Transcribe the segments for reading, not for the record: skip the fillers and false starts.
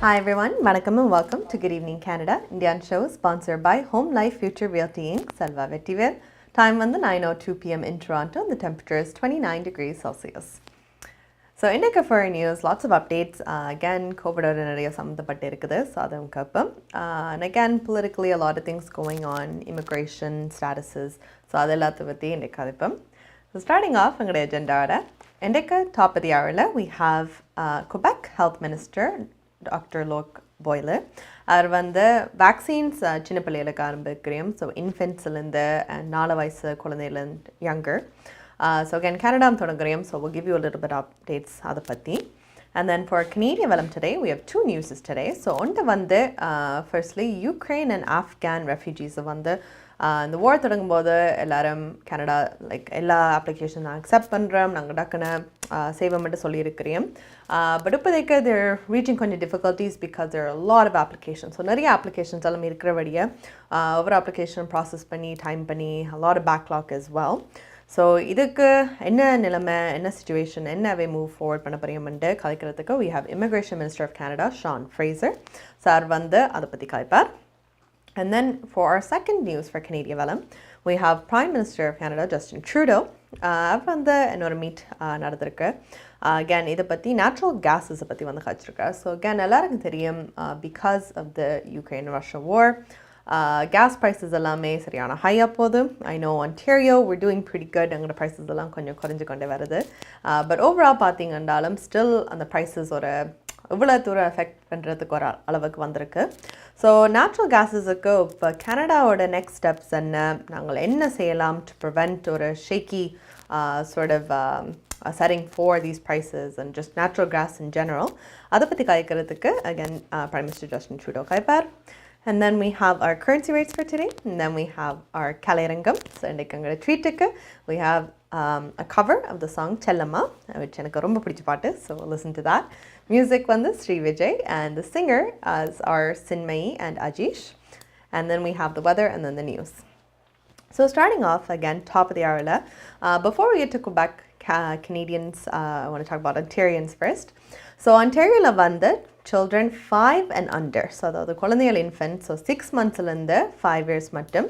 Hi everyone, vanakkam and welcome to Good Evening Canada, Indian show sponsored by Home Life Future Realty Inc. Selva Vettivel. Time on the 9:02 p.m. in Toronto and the temperature is 29 degrees Celsius. So Indica for news, lots of updates. Again, COVID ordinary சம்மந்தப்பட்டு இருக்குது so அதுவும் கப்பம் and again politically a lot of things going on, immigration statuses, so அது எல்லாத்த பற்றி இன்றைக்கு கதைப்போம். So starting off எங்களுடைய அஜெண்டாவோட இன்றைக்கு top of the hour we have Quebec Health Minister Dr. Lok Boyle. அவர் வந்து வேக்சின்ஸ் சின்ன பிள்ளைகளுக்கு ஆரம்பிக்கிறோம் ஸோ இன்ஃபென்ட்ஸ்லேருந்து அண்ட் 4 வயசு குழந்தையிலேருந்து younger. So again, Canada தொடங்குறோம் so we'll give you a little bit of updates அதை பற்றி. And then for Canadian Velam today, we have 2 news today. So ஒன்று வந்து firstly Ukraine and Afghan refugees வந்து இந்த வார் தொடங்கும் போது எல்லாரும் கனடா லைக் எல்லா அப்ளிகேஷன் நான் அக்செப்ட் பண்ணுறோம் நாங்கள் டக்குன்னு சேவமெண்ட்டு சொல்லியிருக்கிறோம் பட் இப்போதைக்கு தேர் ரீச்சிங் கொஞ்சம் difficulties because there lot of application so நிறைய அப்ளிகேஷன்ஸ் எல்லாம் இருக்கிறபடியே ஒவ்வொரு அப்ளிகேஷன் ப்ராசஸ் பண்ணி டைம் பண்ணி lot of backlog as well. So இதுக்கு என்ன நிலைமை என்ன சிச்சுவேஷன் என்னவே மூவ் ஃபார்வர்ட் பண்ண போகிறோம்ட்டு கலைக்கிறதுக்கு we have Immigration Minister of Canada Sean Fraser sir வந்து அதை பற்றி கலைப்பார். And then for our second news for Canadian Velam, we have Prime Minister of Canada Justin Trudeau. அவர் வந்து என்னோட மீட் நடந்திருக்கு. Again இதை பற்றி நேச்சுரல் கேஸஸை பற்றி வந்து கழிச்சிருக்கார். ஸோ again எல்லாருக்கும் தெரியும் because of the Ukraine-Russia war, gas prices எல்லாமே சரியான ஹையாக போகுது. I know Ontario we're doing pretty good. எங்களோட prices எல்லாம் கொஞ்சம் குறைஞ்சு கொண்டே வருது. But overall பார்த்தீங்கன்னாலும் still அந்த prices ஒரு இவ்வளோ தூரம் எஃபெக்ட் பண்ணுறதுக்கு ஒரு அளவுக்கு வந்திருக்கு. ஸோ நேச்சுரல் கேஸஸுக்கு இப்போ கனடாவோட நெக்ஸ்ட் ஸ்டெப்ஸ் என்ன நாங்கள் என்ன செய்யலாம் டு ப்ரிவெண்ட் ஒரு shaky sort of setting for these prices and just natural gas in general அதை பற்றி கலைக்கிறதுக்கு again Prime Minister Justin Trudeau கலைப்பார். And then we have our currency rates for today. And then we have our Kalerangam. So இன்றைக்கு எங்களோட ட்ரீட்டுக்கு we have a cover of the song Chellammaa, which எனக்கு ரொம்ப பிடிச்ச பாட்டு. So listen to that. Music வந்து Srivijay and the singer are Sinmaye and Ajeesh. And then we have the weather and then the news. So starting off again, top of the hour. Before we get to Quebec, Canadians, I want to talk about Ontarians first. So Ontario வந்து children 5 and under. So அதாவது குழந்தைகள் infant, so 6 monthsலேருந்து 5 years மட்டும்.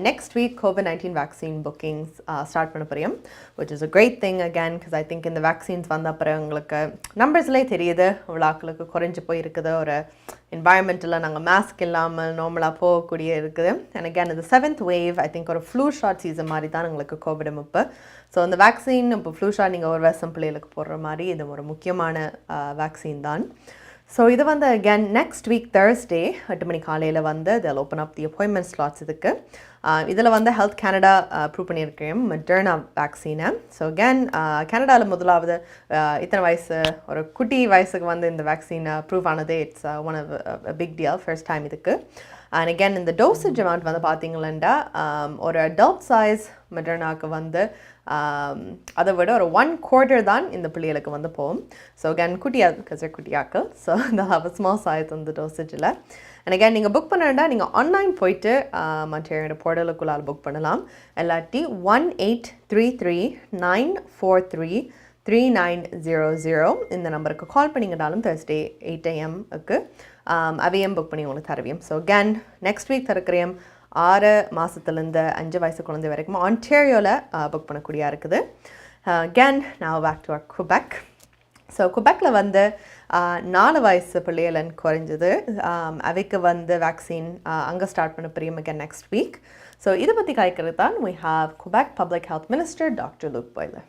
Next week COVID-19 vaccine bookings start பண்ண போகிறோம், which is a great thing again because I think இந்த vaccines வந்த அப்புறம் உங்களுக்கு நம்பர்ஸ்லேயே தெரியுது விழாக்களுக்கு குறைஞ்சி போயிருக்குது ஒரு என்வாயன்மெண்ட்டில் நாங்கள் மாஸ்க் இல்லாமல் நார்மலாக போகக்கூடிய இருக்குது. அண்ட் again இந்த 7th wave I think ஒரு ஃப்ளூ ஷாட் சீசன் மாதிரி தான் உங்களுக்கு கோவிட் இப்போ. ஸோ அந்த வேக்சின் இப்போ ஃப்ளூ ஷாட் நீங்கள் ஒரு வருஷம் பிள்ளைகளுக்கு போடுற மாதிரி இது ஒரு முக்கியமான வேக்சின் தான். ஸோ இது வந்து again next week Thursday 8 மணி காலையில் வந்து they'll open up the appointment slots இதுக்கு. இதில் வந்து ஹெல்த் கனடா ப்ரூவ் பண்ணியிருக்கேன் மெடர்னா வேக்சினை. ஸோ again கனடாவில் முதலாவது இத்தனை வயசு ஒரு குட்டி வயசுக்கு வந்து இந்த வேக்சின் ப்ரூவ் ஆனது it's one of big deal first time இதுக்கு. அண்ட் again இந்த டோசேஜ் அமௌண்ட் வந்து பார்த்தீங்களா ஒரு அடல்ட் சைஸ் மெடர்னாக்கு வந்து அதை விட ஒரு 1/4 தான் இந்த பிள்ளைகளுக்கு வந்து போகும். ஸோ again குட்டியாக்கள் so they'll have a small size on the dosageல. And again நீங்கள் புக் பண்ணா நீங்கள் ஆன்லைன் போயிட்டு மற்றோட போர்ட்டலுக்குள்ளால் புக் பண்ணலாம். எல்லாட்டி 1833-943-3900 இந்த நம்பருக்கு கால் பண்ணிங்கனாலும் Thursday 8 AM-க்கு அவையும் புக் பண்ணி உங்களுக்கு தருவியும். ஸோ again நெக்ஸ்ட் வீக் தருக்கிறேன் 6 மாதத்துலேருந்து 5 வயசு குழந்தை வரைக்கும் ஆன்டேரியோவில் புக் பண்ணக்கூடியா இருக்குது. again now back to our Quebec. So குபெக்கில் வந்து 4 வயசு பிள்ளைகள் குறைஞ்சது அவைக்கு வந்து வேக்சின் அங்கே ஸ்டார்ட் பண்ண போகிறோம் again next week. ஸோ இதை பற்றி கலைக்கிறது தான் we have Quebec Public Health Minister Dr. Lok Boyle.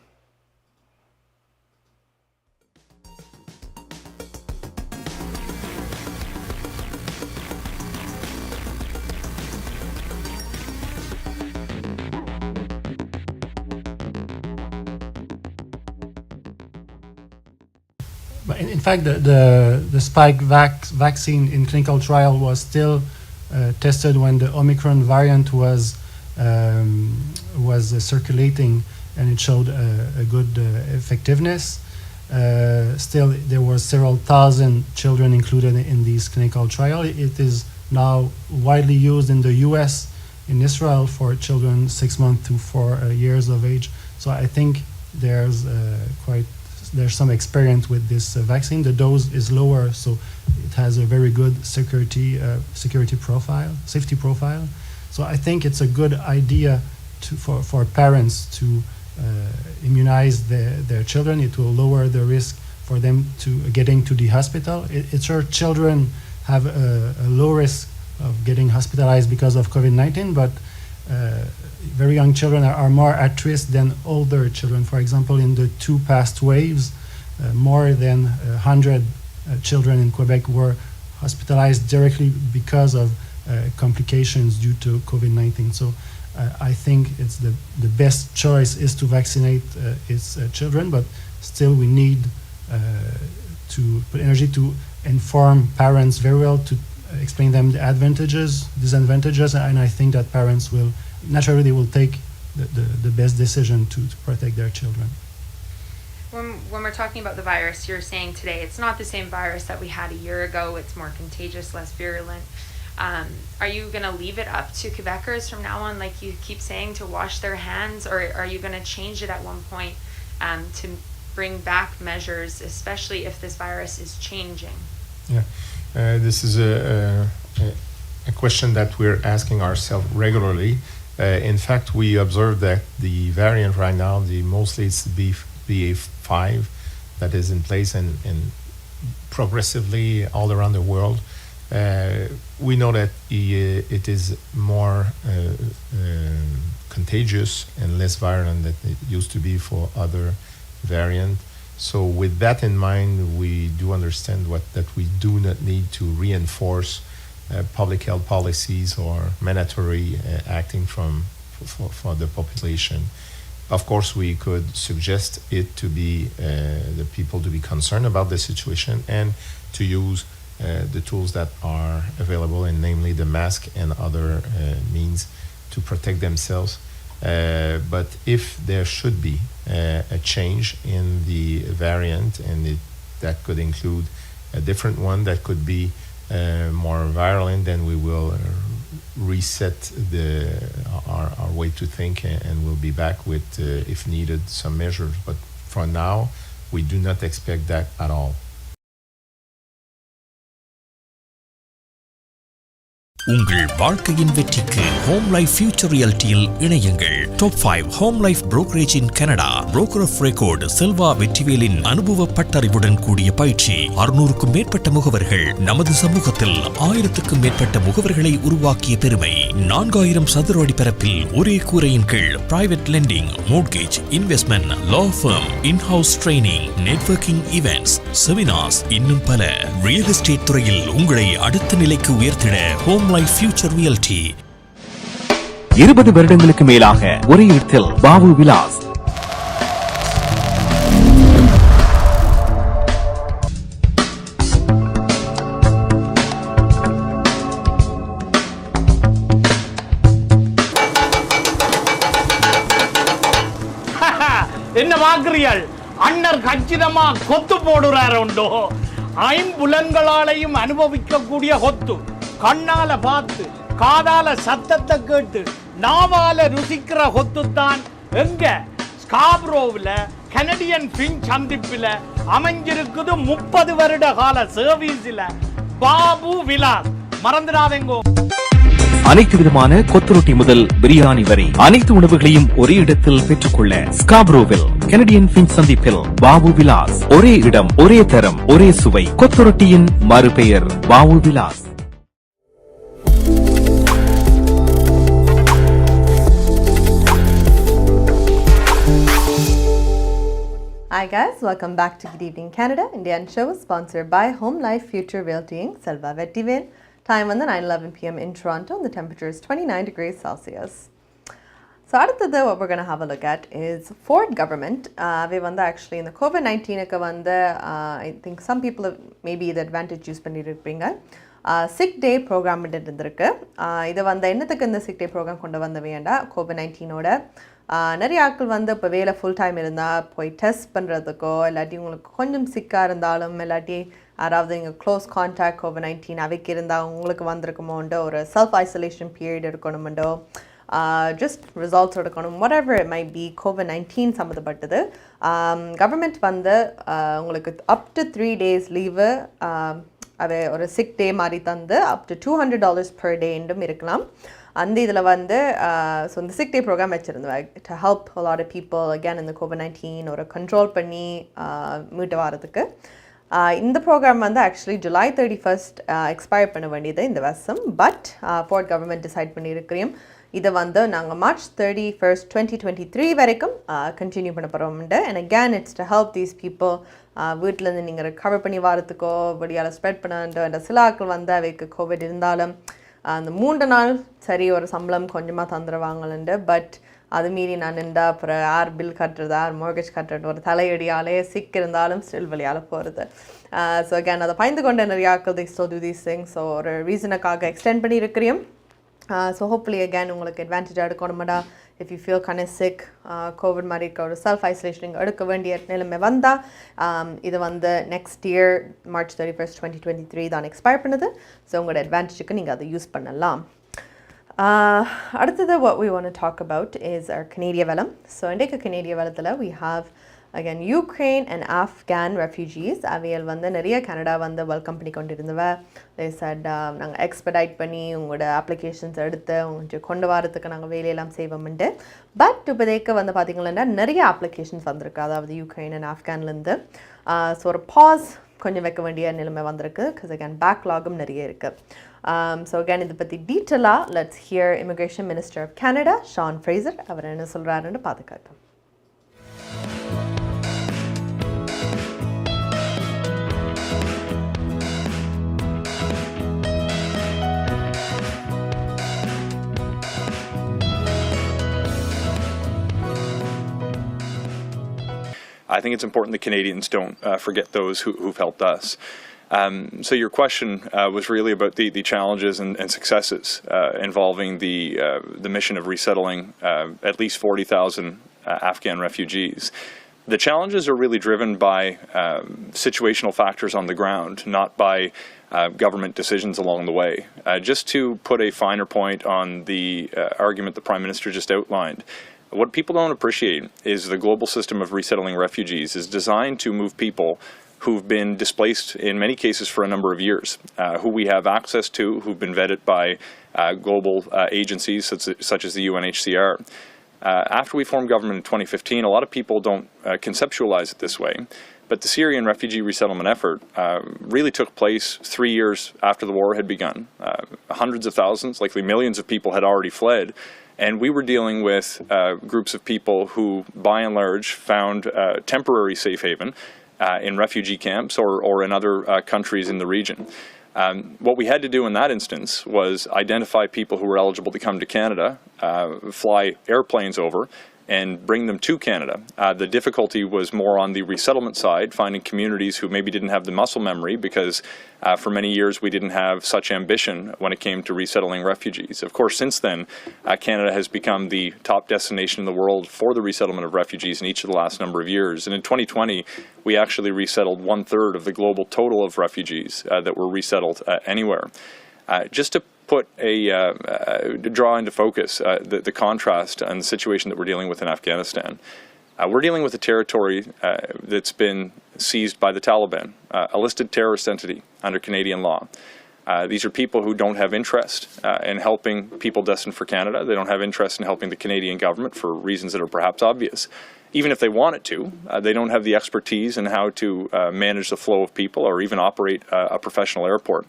In fact, the spike vaccine in clinical trial was still tested when the Omicron variant was circulating, and it showed a good effectiveness. Still, there were several thousand children included in these clinical trial. It is now widely used in the U.S., in Israel for children 6 months to 4 years of age. So I think there's some experience with this vaccine. The dose is lower, so it has a very good safety profile. So I think it's a good idea for parents to immunize their children. It will lower the risk for them to getting to the hospital. It's sure children have a low risk of getting hospitalized because of COVID-19, but very young children are more at risk than older children. For example, in the 2 past waves, more than 100 children in Quebec were hospitalized directly because of complications due to COVID-19. So I think it's the best choice is to vaccinate its children, but still we need to put energy to inform parents very well, to explain them the advantages, disadvantages, and I think that parents will naturally take the best decision to protect their children. When we're talking about the virus, you're saying today it's not the same virus that we had a year ago. It's more contagious, less virulent. Are you going to leave it up to Quebecers from now on, like you keep saying, to wash their hands, or are you going to change it at one point to bring back measures, especially if this virus is changing? Yeah, this is a question that we're asking ourselves regularly. In fact, we observe that the variant right now, mostly it's the BA5 that is in place and progressively all around the world. We know that it is more contagious and less virulent than it used to be for other variants. So with that in mind, we do understand that we do not need to reinforce public health policies or mandatory acting for the population. Of course, we could suggest it to be the people to be concerned about the situation and to use the tools that are available, and namely the mask and other means to protect themselves. But if there should be a change in the variant, and that could include a different one that could be more virulent, then we will reset our way to think, and we'll be back with, if needed, some measures. But for now, we do not expect that at all. உங்கள் வாழ்க்கையின் வெற்றிக்கு home life future ரியாலிட்டியில் இணையுங்கள். Top 5 home life brokerage in Canada. Broker of record Selva வெற்றிவேலின் அனுபவ பட்டறிவுடன் கூடிய பயிற்சி. 600க்கும் மேற்பட்ட முகவர்கள் நமது சமூகத்தில் 1000க்கும் மேற்பட்ட முகவர்களை உருவாக்கிய பெருமை. 4000 சதுர அடி பரப்பில் ஒரே கூரையின் கீழ் private lending, mortgage, investment, law firm, in house training, networking events, seminars, இன்னும் பல. ரியல் எஸ்டேட் துறையில் உங்களை அடுத்த நிலைக்கு உயர்த்திட ஹோம் லைஃப் ஃபியூச்சர் ரியாலிட்டி. 20 வருடங்களுக்கு மேலாக ஒரே இடத்தில் பாபு விலாஸ். என்ன வாக்குறியாள்? அண்ணர் கச்சிதமா கொத்து போடுறாரு உண்டோ. ஐம்புலன்களாலையும் அனுபவிக்கக்கூடிய கொத்து. கண்ணால பார்த்து, காதால சத்தத்தை கேட்டு, நாவால ருசிக்கிற கொத்துத்தான் எங்க ஸ்காப்ரோவில் கனடியன் பின் சந்திப்பில் அமைஞ்சிருக்குது. 30 வருட கால சர்வீஸில் பாபு விலாஸ். மறந்துடாதேங்கோ. அனைத்து விதமான கொத்துரொட்டி முதல் பிரியாணி வரை அனைத்து உணவுகளையும் ஒரே இடத்தில் பெற்றுக்கொள்ள ஸ்காப்ரோவில் கனடியன் பின் சந்திப்பில் பாபு விலாஸ். ஒரே இடம், ஒரே தரம், ஒரே சுவை. கொத்துரொட்டியின் மறுபெயர் Babu Vilas. Hi guys, welcome back to Good Evening Canada. Indian show is sponsored by Home Life Future Realty Inc. Selva Vettivel. Time on the 9:11 p.m. in Toronto, and the temperature is 29 degrees Celsius. So அடுத்தது what we're going to have a look at is Ford government. They வந்து actually in the COVID-19 வந்து I think some people have maybe the advantage use பண்ணிருப்பீங்க. sick day program இருந்திருக்கு. இது வந்து என்னத்துக்கு இந்த sick day program கொண்டு வந்த வேண்டா COVID-19 ஓட நிறைய ஆட்கள் வந்து இப்போ வேலை ஃபுல் டைம் இருந்தால் போய் டெஸ்ட் பண்ணுறதுக்கோ, இல்லாட்டி உங்களுக்கு கொஞ்சம் சிக்காக இருந்தாலும், இல்லாட்டி யாராவது இங்கே க்ளோஸ் கான்டாக்ட் COVID-19 அவைக்கு இருந்தால் உங்களுக்கு வந்திருக்குமோண்டோ, ஒரு செல்ஃப் ஐசோலேஷன் பீரியட் இருக்கணுமெண்டோ, ஜஸ்ட் ரிசல்ட்ஸ் எடுக்கணும், whatever it might be, COVID-19 சம்மந்தப்பட்டது. கவர்மெண்ட் வந்து உங்களுக்கு up to 3 days லீவு அதை ஒரு sick day மாதிரி தந்து up to $200 per day என்றும் இருக்கலாம். அந்த இதில் வந்து ஸோ இந்த sick day program வச்சுருந்தேன் to help a lot of people again in the COVID-19 ஒரு கண்ட்ரோல் பண்ணி மீட்டு வரதுக்கு. இந்த ப்ரோக்ராம் வந்து ஆக்சுவலி July 31st எக்ஸ்பயர் பண்ண வேண்டியது இந்த வருஷம். பட் ஃபோர்ட் கவர்மெண்ட் டிசைட் பண்ணியிருக்கிறோம் இதை வந்து நாங்கள் March 31st 2023 வரைக்கும் கண்டினியூ பண்ண போகிறோம்ண்டு. And again it's to help these people வீட்டிலேருந்து நீங்கள் ரெக்கவர் பண்ணி வரத்துக்கோ வெளியால் ஸ்ப்ரெட் பண்ண அந்த சில ஆட்கள் வந்து அவைக்கு கோவிட் இருந்தாலும் அந்த 3 நாள் சரி ஒரு சம்பளம் கொஞ்சமாக தந்துடுவாங்கள்ண்டு. பட் அது மீறி நான் நின்றா அப்புறம் யார் பில் கட்டுறது யார் மோர்கேஜ் கட்டுறது ஒரு தலையடியாலே சிக் இருந்தாலும் ஸ்டில் வெளியால் போகிறது. ஸோ அகேன் அதை பயந்து கொண்ட நிறைய ஆட்கள் they still do these things. So ஒரு ரீசனுக்காக எக்ஸ்டெண்ட் பண்ணியிருக்கிறோம். ஸோ ஹோப்ஃபுல்லி அகேன் உங்களுக்கு அட்வான்டேஜாக எடுக்கணுமாடா. If you feel kind of sick covid மாதிரி இருக்க ஒரு செல்ஃப் ஐசோலேஷன் எடுக்க வேண்டிய நிலைமை வந்தால் இது வந்து நெக்ஸ்ட் இயர் March 31st 2023 தான் எக்ஸ்பயர் பண்ணுது. ஸோ உங்களோட அட்வான்டேஜுக்கு நீங்கள் அதை யூஸ் பண்ணலாம். அடுத்தது what we want to talk about is our Canadian வெலம். ஸோ இன்றைக்கு Canadian வெலத்தில் we have again Ukraine and Afghan refugees. அவைகள் வந்து நிறைய கனடா வந்து வெல்கம் பண்ணி கொண்டிருந்தவ. they said நாங்கள் எக்ஸ்பெடைட் பண்ணி உங்களோட அப்ளிகேஷன்ஸ் எடுத்து கொஞ்சம் கொண்டு வரதுக்கு நாங்கள் வேலையெல்லாம் செய்வோம்ண்டு. பட் இப்போதைக்கு வந்து பார்த்திங்கன்னா நிறைய அப்ளிகேஷன்ஸ் வந்திருக்கு அதாவது யூக்ரைன் அண்ட் ஆஃப்கான்லேருந்து. ஸோ ஒரு பாஸ் கொஞ்சம் வைக்க வேண்டிய நிலைமை வந்திருக்கு because again பேக்லாகும் நிறைய இருக்குது. So again இதை பற்றி டீட்டெயிலாக let's hear Immigration Minister of Canada Sean Fraser அவர் என்ன சொல்கிறாருன்னு பார்த்துக்கலாம். I think it's important that Canadians don't forget those who've helped us. So your question was really about the challenges and successes involving the mission of resettling at least 40,000 Afghan refugees. The challenges are really driven by situational factors on the ground, not by government decisions along the way. Just to put a finer point on the argument the Prime Minister just outlined, what people don't appreciate is the global system of resettling refugees is designed to move people who've been displaced in many cases for a number of years, who we have access to, who've been vetted by global agencies such as the UNHCR. After we formed government in 2015, a lot of people don't conceptualize it this way, but the Syrian refugee resettlement effort really took place 3 years after the war had begun. Hundreds of thousands, likely millions of people had already fled. And we were dealing with groups of people who, by and large, found temporary safe haven in refugee camps or in other countries in the region. What we had to do in that instance was identify people who were eligible to come to Canada, fly airplanes over, and bring them to Canada. The difficulty was more on the resettlement side, finding communities who maybe didn't have the muscle memory because for many years we didn't have such ambition when it came to resettling refugees. Of course, since then, Canada has become the top destination in the world for the resettlement of refugees in each of the last number of years. And in 2020, we actually resettled 1/3 of the global total of refugees that were resettled anywhere. Just to put to draw into focus the contrast and the situation that we're dealing with in Afghanistan. We're dealing with a territory that's been seized by the Taliban, a listed terrorist entity under Canadian law. These are people who don't have interest in helping people destined for Canada. They don't have interest in helping the Canadian government for reasons that are perhaps obvious. Even if they wanted to, they don't have the expertise in how to manage the flow of people or even operate a professional airport.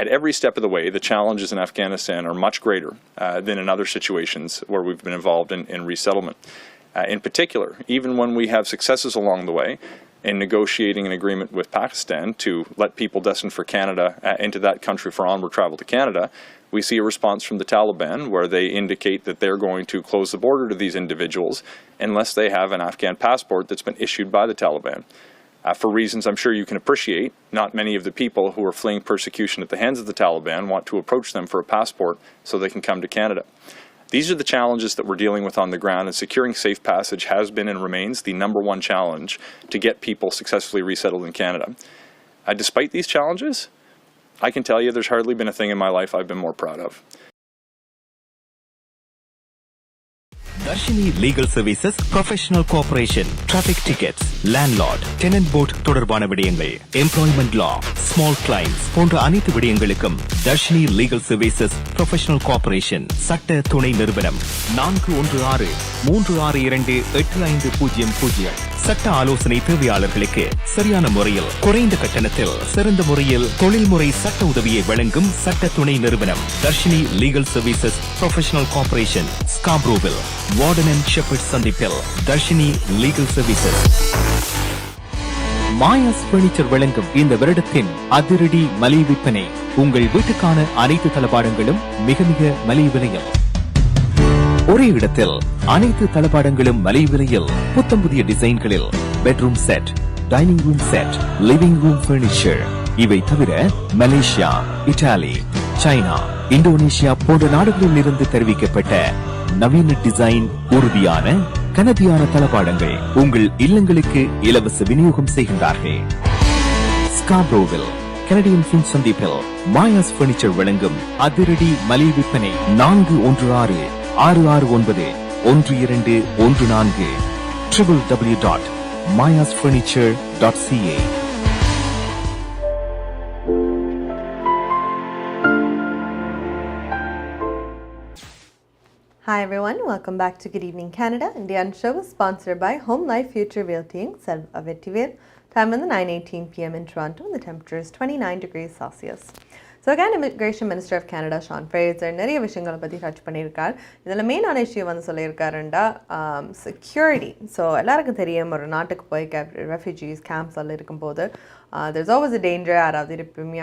At every step of the way, the challenges in Afghanistan are much greater than in other situations where we've been involved in resettlement. In particular, even when we have successes along the way in negotiating an agreement with Pakistan to let people destined for Canada into that country for onward travel to Canada, we see a response from the Taliban where they indicate that they're going to close the border to these individuals unless they have an Afghan passport that's been issued by the Taliban. For reasons I'm sure you can appreciate, not many of the people who are fleeing persecution at the hands of the Taliban want to approach them for a passport so they can come to Canada. These are the challenges that we're dealing with on the ground, and securing safe passage has been and remains the #1 challenge to get people successfully resettled in Canada. Despite these challenges, I can tell you there's hardly been a thing in my life I've been more proud of. Darshini Legal Services Professional Cooperation, Traffic Tickets, Landlord, Tenant Board தொடர்பான விடயங்கள், Employment Law, Small Clients போன்ற அனைத்து விடயங்களுக்கும் Darshini Legal Services Professional Cooperation சட்ட துணை நிறுவனம் 4163628500. சட்ட ஆலோசனை தேவையாளர்களுக்கு சரியான முறையில் குறைந்த கட்டணத்தில் சிறந்த முறையில் தொழில்முறை சட்ட உதவியை வழங்கும் சட்ட துணை நிறுவனம் Dharshini legal services professional corporation, ஸ்காப்ரோவில், வார்டன் அண்ட் ஷெப்பர்ட் சந்திப்பில். Dharshini legal services. Maya's furniture வழங்கும் இந்த வருடத்தின் அதிரடி மலிவு விற்பனை. உங்கள் வீட்டுக்கான அனைத்து தளபாடங்களும் மிக மிக மலிவு விலையில். ஒரே இடத்தில் அனைத்து தளபாடங்களும் மலிவு விலையில். புத்தம் புதிய டிசைன்களில் bedroom set, dining room set, living room furniture. இவை தவிர மலேசியா, இத்தாலி, சைனா, இந்தோனேஷியா போன்ற நாடுகளில் இருந்து தெரிவிக்கப்பட்ட நவீன டிசைன், உறுதியான கனதியான தளபாடங்கள் உங்கள் இல்லங்களுக்கு இலவச விநியோகம் செய்கின்றார்கள். ஸ்காப்ரோவில் கனடியன் ஃபின் சந்திப்பில் மாயாஸ் பர்னிச்சர் வழங்கும் அதிரடி மலிவு விற்பனை 416-669-1214 www.mayasfurniture.ca. Hi everyone, welcome back to Good Evening Canada. Indian show is sponsored by Home Life Future Realty Inc. Xavier. Time is 9:18 p.m. in Toronto and the temperature is 29 degrees Celsius. So again, Immigration Minister of Canada, Sean Fraser, நிறைய விஷயங்களை பற்றி touch பண்ணியிருக்கார். இதில் மெயினான issue வந்து சொல்லியிருக்காருண்டா security. So எல்லாருக்கும் தெரியும், ஒரு நாட்டுக்கு போய் ரெஃப்யூஜிஸ் கேம்ப்ஸ் எல்லாம் இருக்கும்போது there's always a danger. யாராவது இருப்பீங்க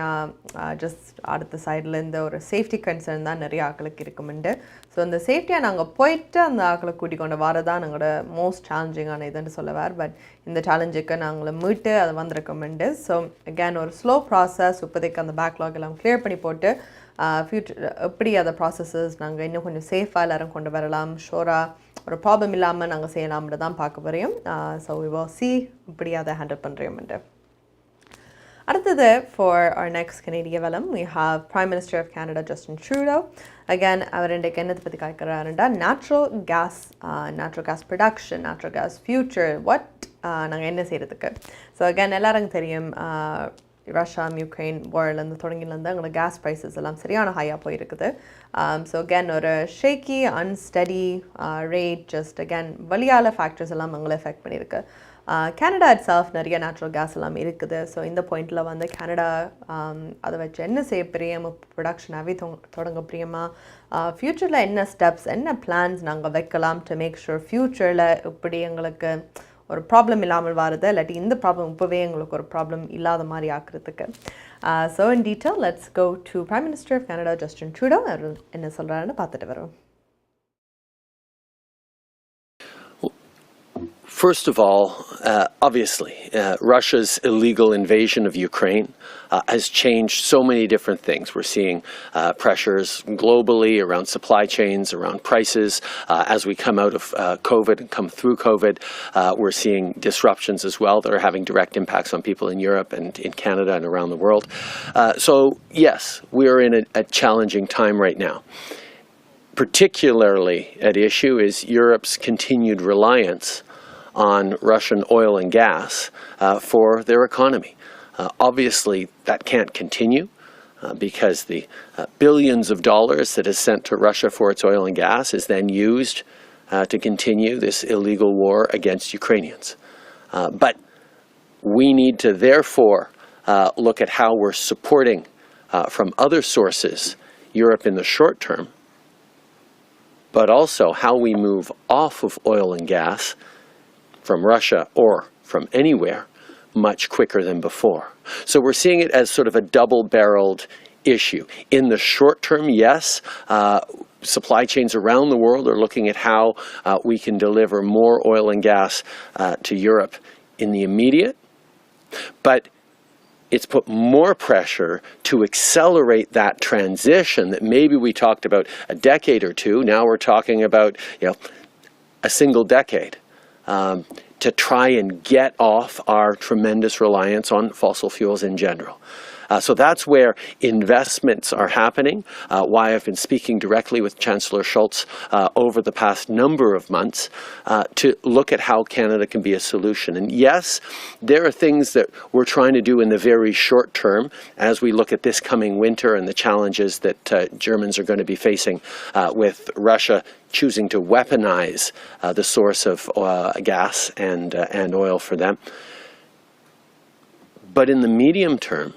ஜஸ்ட் அடுத்த சைட்லேருந்து ஒரு சேஃப்டி கன்சர்ன் தான் நிறைய ஆக்களுக்கு இருக்குமெண்டு. ஸோ அந்த சேஃப்டியாக நாங்கள் போயிட்டு அந்த ஆக்களை கூட்டிக் கொண்டு வரதான் எங்களோட மோஸ்ட் சேலஞ்சிங்கான இதுன்னு சொல்லுவார். பட் இந்த சேலஞ்சுக்கு நாங்களை மீட்டு அதை வந்திருக்கோமெண்டு. ஸோ அகேன் ஒரு ஸ்லோ ப்ராசஸ். இப்போதைக்கு அந்த பேக்லாக் எல்லாம் கிளியர் பண்ணி போட்டு ஃபியூச்சர் எப்படி அந்த ப்ராசஸஸ் நாங்கள் இன்னும் கொஞ்சம் சேஃபாக எல்லோரும் கொண்டு வரலாம், ஷோராக ஒரு ப்ராப்ளம் இல்லாமல் நாங்கள் செய்யலாம்னு தான் பார்க்க போகிறோம். ஸோ we will see இப்படி அதை ஹேண்டில் பண்ணுறோம்ண்டு. அடுத்தது, for our next Canadian velam, we have Prime Minister of Canada, Justin Trudeau. Again, அவர் இன்றைக்கு என்னத்தை பற்றி கேட்குறாருண்டா natural gas production, natural gas future, what நாங்கள் என்ன செய்கிறதுக்கு. ஸோ அகேன் எல்லாருக்கும் தெரியும், ரஷ்யா யுக்ரைன் வார்லேருந்து தொடங்கிலேருந்து எங்களோட கேஸ் ப்ரைஸஸ் எல்லாம் சரியான ஹையாக போயிருக்குது. ஸோ அகேன் ஒரு shaky unsteady rate, just again வழியால் ஃபேக்டர்ஸ் எல்லாம் எங்களை எஃபெக்ட் பண்ணியிருக்கு. கனடா இட் செல்ஃப் நிறைய நேச்சுரல் கேஸ் எல்லாம் இருக்குது. ஸோ இந்த பாயிண்டில் வந்து கனடா அதை வச்சு என்ன செய்ய பிரியமா, ப்ரொடக்ஷனாகவே தொடங்க பிரியமா, ஃப்யூச்சரில் என்ன ஸ்டெப்ஸ், என்ன பிளான்ஸ் நாங்கள் வைக்கலாம் டு மேக் ஷூர் ஃப்யூச்சரில் இப்படி எங்களுக்கு ஒரு ப்ராப்ளம் இல்லாமல் வருது, இல்லாட்டி இந்த ப்ராப்ளம் இப்போவே எங்களுக்கு ஒரு ப்ராப்ளம் இல்லாத மாதிரி ஆக்குறதுக்கு. So in detail let's go to prime minister of Canada Justin Trudeau. என்ன சொல்கிறாருன்னு பார்த்துட்டு வரோம். First of all, obviously, Russia's illegal invasion of Ukraine has changed so many different things. We're seeing pressures globally around supply chains, around prices. As we come out of COVID and come through COVID, we're seeing disruptions as well that are having direct impacts on people in Europe and in Canada and around the world. So, yes, we are in a challenging time right now. Particularly at issue is Europe's continued reliance on Russian oil and gas for their economy. Obviously, that can't continue because the billions of dollars that is sent to Russia for its oil and gas is then used to continue this illegal war against Ukrainians. But we need to therefore look at how we're supporting from other sources Europe in the short term, but also how we move off of oil and gas from Russia or from anywhere much quicker than before. So we're seeing it as sort of a double-barreled issue. In the short term, yes, supply chains around the world are looking at how we can deliver more oil and gas to Europe in the immediate, but it's put more pressure to accelerate that transition that maybe we talked about a decade or two. Now we're talking about, a single decade. To try and get off our tremendous reliance on fossil fuels in general. So that's where investments are happening, why I've been speaking directly with Chancellor Schultz over the past number of months to look at how Canada can be a solution. And yes, there are things that we're trying to do in the very short term as we look at this coming winter and the challenges that Germans are going to be facing with Russia choosing to weaponize the source of gas and oil for them. But in the medium term,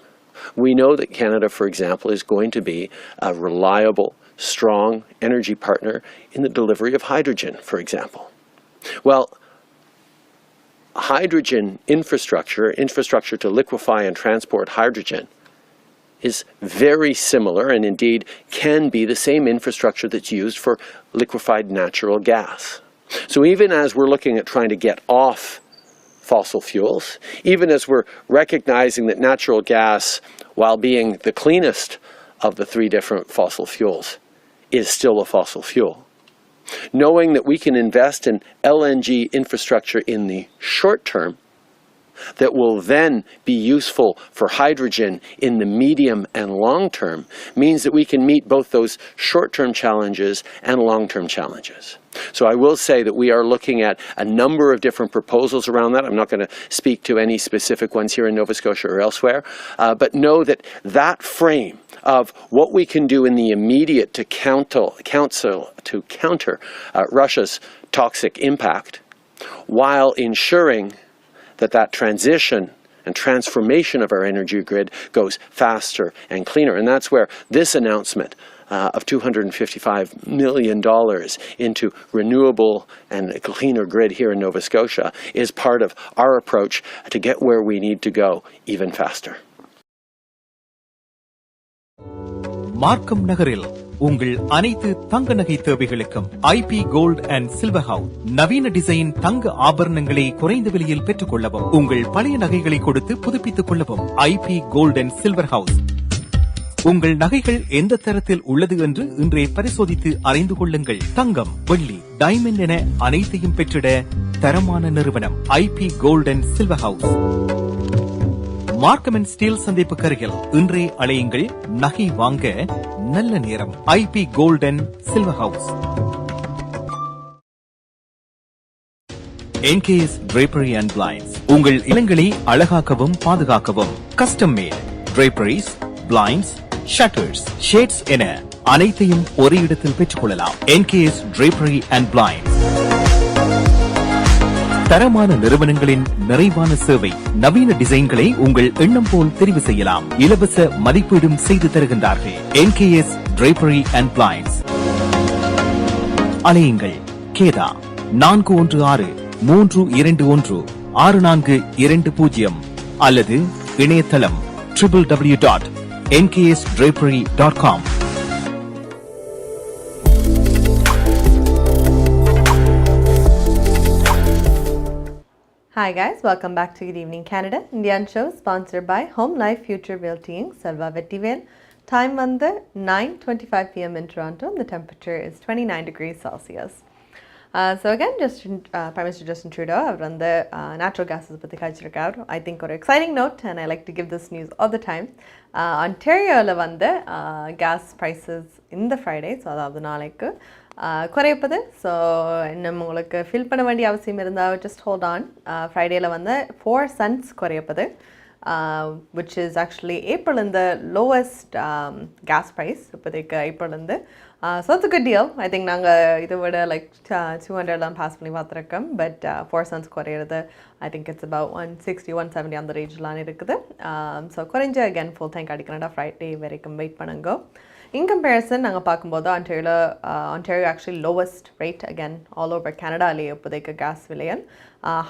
we know that Canada, for example, is going to be a reliable, strong energy partner in the delivery of hydrogen, for example. Well, hydrogen infrastructure to liquefy and transport hydrogen, is very similar and indeed can be the same infrastructure that's used for liquefied natural gas. So even as we're looking at trying to get off fossil fuels, even as we're recognizing that natural gas, while being the cleanest of the three different fossil fuels, is still a fossil fuel. Knowing that we can invest in LNG infrastructure in the short term that will then be useful for hydrogen in the medium and long term means that we can meet both those short-term challenges and long-term challenges. So I will say that we are looking at a number of different proposals around that. I'm not going to speak to any specific ones here in Nova Scotia or elsewhere, but know that that frame of what we can do in the immediate to counter Russia's toxic impact, while ensuring that transition and transformation of our energy grid goes faster and cleaner. And that's where this announcement of $255 million into renewable and cleaner grid here in Nova Scotia is part of our approach to get where we need to go even faster. மார்க்கம் நகரில் உங்கள் அனைத்து தங்க நகை தேவைகளுக்கும் IP gold and silver house நவீன design தங்க ஆபரணங்களை குறைந்த விலையில் பெற்றுக் கொள்ளவும், உங்கள் பழைய நகைகளை கொடுத்து புதுப்பித்துக் கொள்ளவும். IP gold and silver house. உங்கள் நகைகள் எந்த தரத்தில் உள்ளது என்று இன்றே பரிசோதித்து அறிந்து கொள்ளுங்கள். தங்கம், வெள்ளி, டைமண்ட் என அனைத்தையும் பெற்றிட தரமான நிறுவனம் IB gold and silver house. Markham and Steel சந்திப்புக்கு அருகில் இன்றே அழையுங்கள். நகை வாங்க நல்ல நேரம். IB gold and silver house. NKS drapery and blinds உங்கள் இல்லங்களை அழகாக்கவும் பாதுகாக்கவும் custom made draperies, blinds, shutters, shades என அனைத்தையும் ஒரே இடத்தில் பெற்றுக் கொள்ளலாம். என்கேஎஸ் drapery and blinds. தரமான நிறுவனங்களின் நிறைவான சேவை. நவீன டிசைன்களை உங்கள் எண்ணம் போல் தெரிவு செய்யலாம். இலவச மதிப்பீடும் செய்து தருகின்றார்கள். என்கேஎஸ் drapery and blinds. அலையுங்கள். கேதா 416-321-6420 அல்லது இணையதளம் www.nksdrapery.com. Hi guys, welcome back to Good Evening Canada. Indian show sponsored by Home Life Future Realty Inc. Selva Vettivel. Time வந்து 9:25 p.m. in Toronto. The temperature is 29 degrees Celsius. So again, Prime Minister Justin Trudeau அவர் வந்து natural gases பற்றி கழிச்சிருக்கார். I think ஒரு exciting note and I like to give this news all the time. Ontarioல வந்து gas prices இந்த Friday, so அதாவது நாளைக்கு குறைப்பது. So இன்னும் உங்களுக்கு ஃபில் பண்ண வேண்டிய அவசியம் இருந்தால் just hold on. ஃப்ரைடேல வந்து 4 cents குறைப்பது, which is actually April in the lowest gas price இப்போதைக்கு April in the so it's a good deal. I think நாங்கள் இதை விட like 200 பாஸ் பண்ணி பார்த்துருக்கோம். பட் 4 cents குறையிறது I think it's about 160-170 அந்த ரேஞ்செலாம் இருக்குது. ஸோ குறைஞ்ச again full tank அடிக்கிறேன்டா ஃப்ரைடே வரைக்கும் வெயிட் பண்ணுங்க. In comparison, நாங்கள் பார்க்கும்போது Ontario actually lowest rate again all over Canada இப்போதைக்கு கேஸ் விலையன்.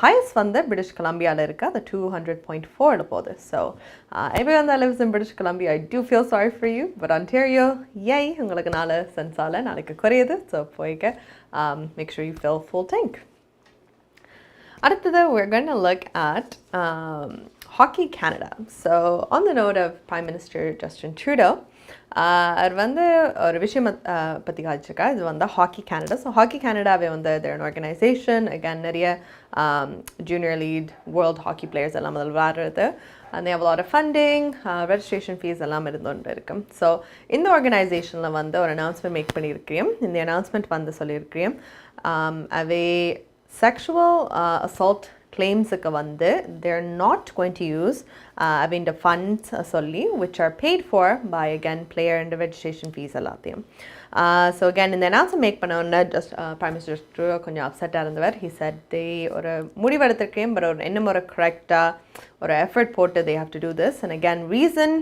Highest வந்து British Columbia இருக்கு, அது 200.4 போகுது. So everyone that lives in British Columbia, I do feel sorry for you, but Ontario, yay, உங்களுக்கு 4 cents நாளைக்கு குறையுது. So போய்க்க make sure you fill full tank. அடுத்தது we're going to look at Hockey Canada. So on the note of Prime Minister Justin Trudeau, அவர் வந்து ஒரு விஷயம் பற்றி காய்ச்சிருக்கா, இது வந்து ஹாக்கி கேனடா. ஸோ ஹாக்கி கேனடாவே வந்து தேர் அன் ஆர்கனைசேஷன், அகேன் நிறைய junior lead world hockey players எல்லாம் அதில் விளையாடுறது, and they have a lot of funding, registration fees எல்லாம் இருந்துட்டு இருக்கும். ஸோ இந்த ஆர்கனைசேஷனில் வந்து ஒரு அனௌன்ஸ்மெண்ட் மேக் பண்ணியிருக்கிறேன். இந்த அனௌன்ஸ்மெண்ட் வந்து சொல்லியிருக்கிறேன், அவே sexual assault claims-க்கு வந்து they're not going to use the funds solli which are paid for by again player and registration fees எல்லாத்தையும். So again இந்த announcement make பண்ண just Prime Minister Trudeau கொஞ்சம் upset இருந்தவர். He said they ஒரு முடிவெடுத்திருக்கேன், but இன்னும் ஒரு correct ஒரு effort போட்டு they have to do this. And again reason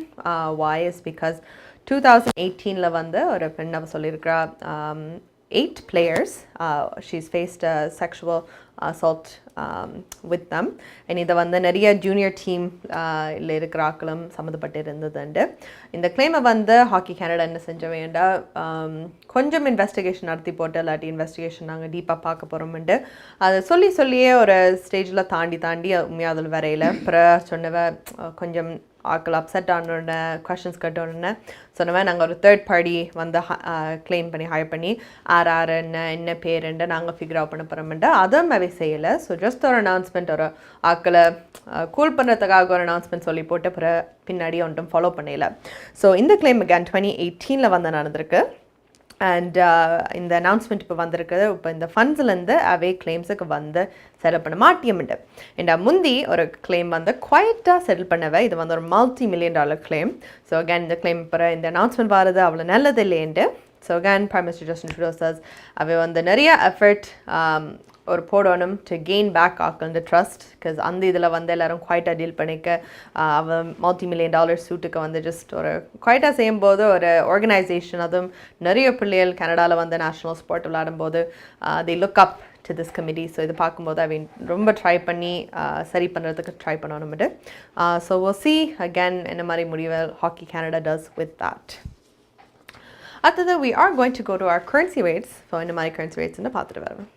why is because 2018ல வந்து ஒரு பெண் அவ சொல்லியிருக்கிறா, 8 players she's faced sexual assault with them. and இதை வந்து நிறைய ஜூனியர் டீம் இல்லை இருக்கிற ஆக்களும் சம்மந்தப்பட்டு இருந்ததுண்டு. இந்த கிளைமை வந்து ஹாக்கி கேனடா என்ன செஞ்ச வேண்டாம், கொஞ்சம் இன்வெஸ்டிகேஷன் நடத்தி போட்டு இல்லாட்டி இன்வெஸ்டிகேஷன் நாங்கள் டீப்பாக பார்க்க போகிறோம்ண்டு அதை சொல்லியே ஒரு ஸ்டேஜில் தாண்டி உண்மையாக அதில் வரையில் அப்புறம் சொன்னவ கொஞ்சம் ஆக்கள் அப்செட் ஆனோடனே கொஷின்ஸ் கேட்டோடனே சொன்னவன் நாங்கள் ஒரு தேர்ட் பார்ட்டி வந்து கிளைம் பண்ணி ஹையர் பண்ணி ஆர் என்ன பேருண்டு நாங்கள் ஃபிகர் அவுட் பண்ண போகிறோம்ட்டு அதுவும் அவை செய்யலை. ஸோ ஜஸ்ட் ஒரு அனௌன்ஸ்மெண்ட், ஒரு ஆக்களை கூல் பண்ணுறதுக்காக ஒரு அனௌன்ஸ்மெண்ட் சொல்லி போட்டு அப்புறம் பின்னாடி ஒன்றும் ஃபாலோ பண்ணல. ஸோ இந்த கிளைம் again 2018ல் வந்து நடந்திருக்கு. அண்ட் இந்த அனௌன்ஸ்மெண்ட் இப்போ வந்திருக்குது. இப்போ இந்த ஃபண்ட்ஸ்லேருந்து அவே கிளைம்ஸுக்கு வந்து செட்டில் பண்ண மாட்டியமுண்டு. அண்ட் முந்தி ஒரு கிளைம் வந்து குவைட்டாக செட்டில் பண்ணவே, இது வந்து ஒரு $multi-million கிளைம். ஸோ அகேன் இந்த கிளைம் இப்போ இந்த அனௌன்ஸ்மெண்ட் வர்றது அவ்வளோ நல்லது இல்லைன்ட்டு. So again Prime Minister Justin Trudeau says அவை வந்து நிறைய எஃபர்ட் ஒரு போடணும் டு கெயின் பேக் ஆக்கல் ட்ரஸ்ட், பிகாஸ் அந்த இதில் வந்து எல்லோரும் குவைட்டாக டீல் பண்ணிக்க அவன் $multi-million சூட்டுக்கு வந்து ஜஸ்ட் ஒரு குவைட்டாக செய்யும்போது ஒரு ஆர்கனைசேஷன், அதுவும் நிறைய பிள்ளைகள் கனடாவில் வந்து நேஷ்னல் ஸ்போர்ட் விளையாடும்போது they look up to this committee. So இது பார்க்கும்போது அவன் ரொம்ப ட்ரை பண்ணி சரி பண்ணுறதுக்கு ட்ரை பண்ணணும்ட்டு. ஸோ we'll see again என்ன மாதிரி முடிவு hockey Canada does with that. அடுத்தது we are going to go to our currency rates. So இந்த மாதிரி currency rates பார்த்துட்டு வரோம்.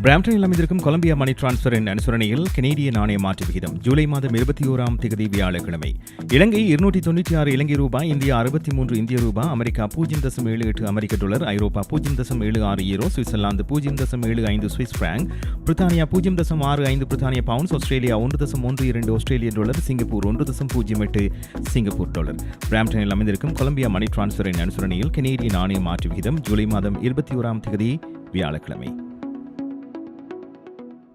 பிராம்டனில் அமைந்திருக்கும் கொலம்பியா மணி டிரான்ஸ்ஃபரின் அனுசரணையில் கனேடிய நாணய மாற்று விகிதம் ஜூலை மாதம் 21ஆம் தேதி வியாழக்கிழமை இலங்கை 296 இலங்கை ரூபாய், இந்தியா 63 இந்திய ரூபாய், அமெரிக்கா 0.78 அமெரிக்க டாலர், ஐரோப்பா 0.76 யூரோ, சுவிட்சர்லாந்து 0.75 சுவிஸ் பிராங்க், பிரித்தானியா 0.65 பிரித்தானிய பவுண்ட்ஸ், ஆஸ்திரேலியா 1.12 ஆஸ்திரேலிய டாலர், சிங்கப்பூர் 1.08 சிங்கப்பூர் டாலர். பிராம்டனில் அமைந்திருக்கும் கொலம்பியா மணி டிரான்ஸ்ஃபரின் அனுசரணையில் கனேடிய நாணய மாற்று விகிதம் ஜூலை மாதம் 21ஆம் தேதி வியாழக்கிழமை.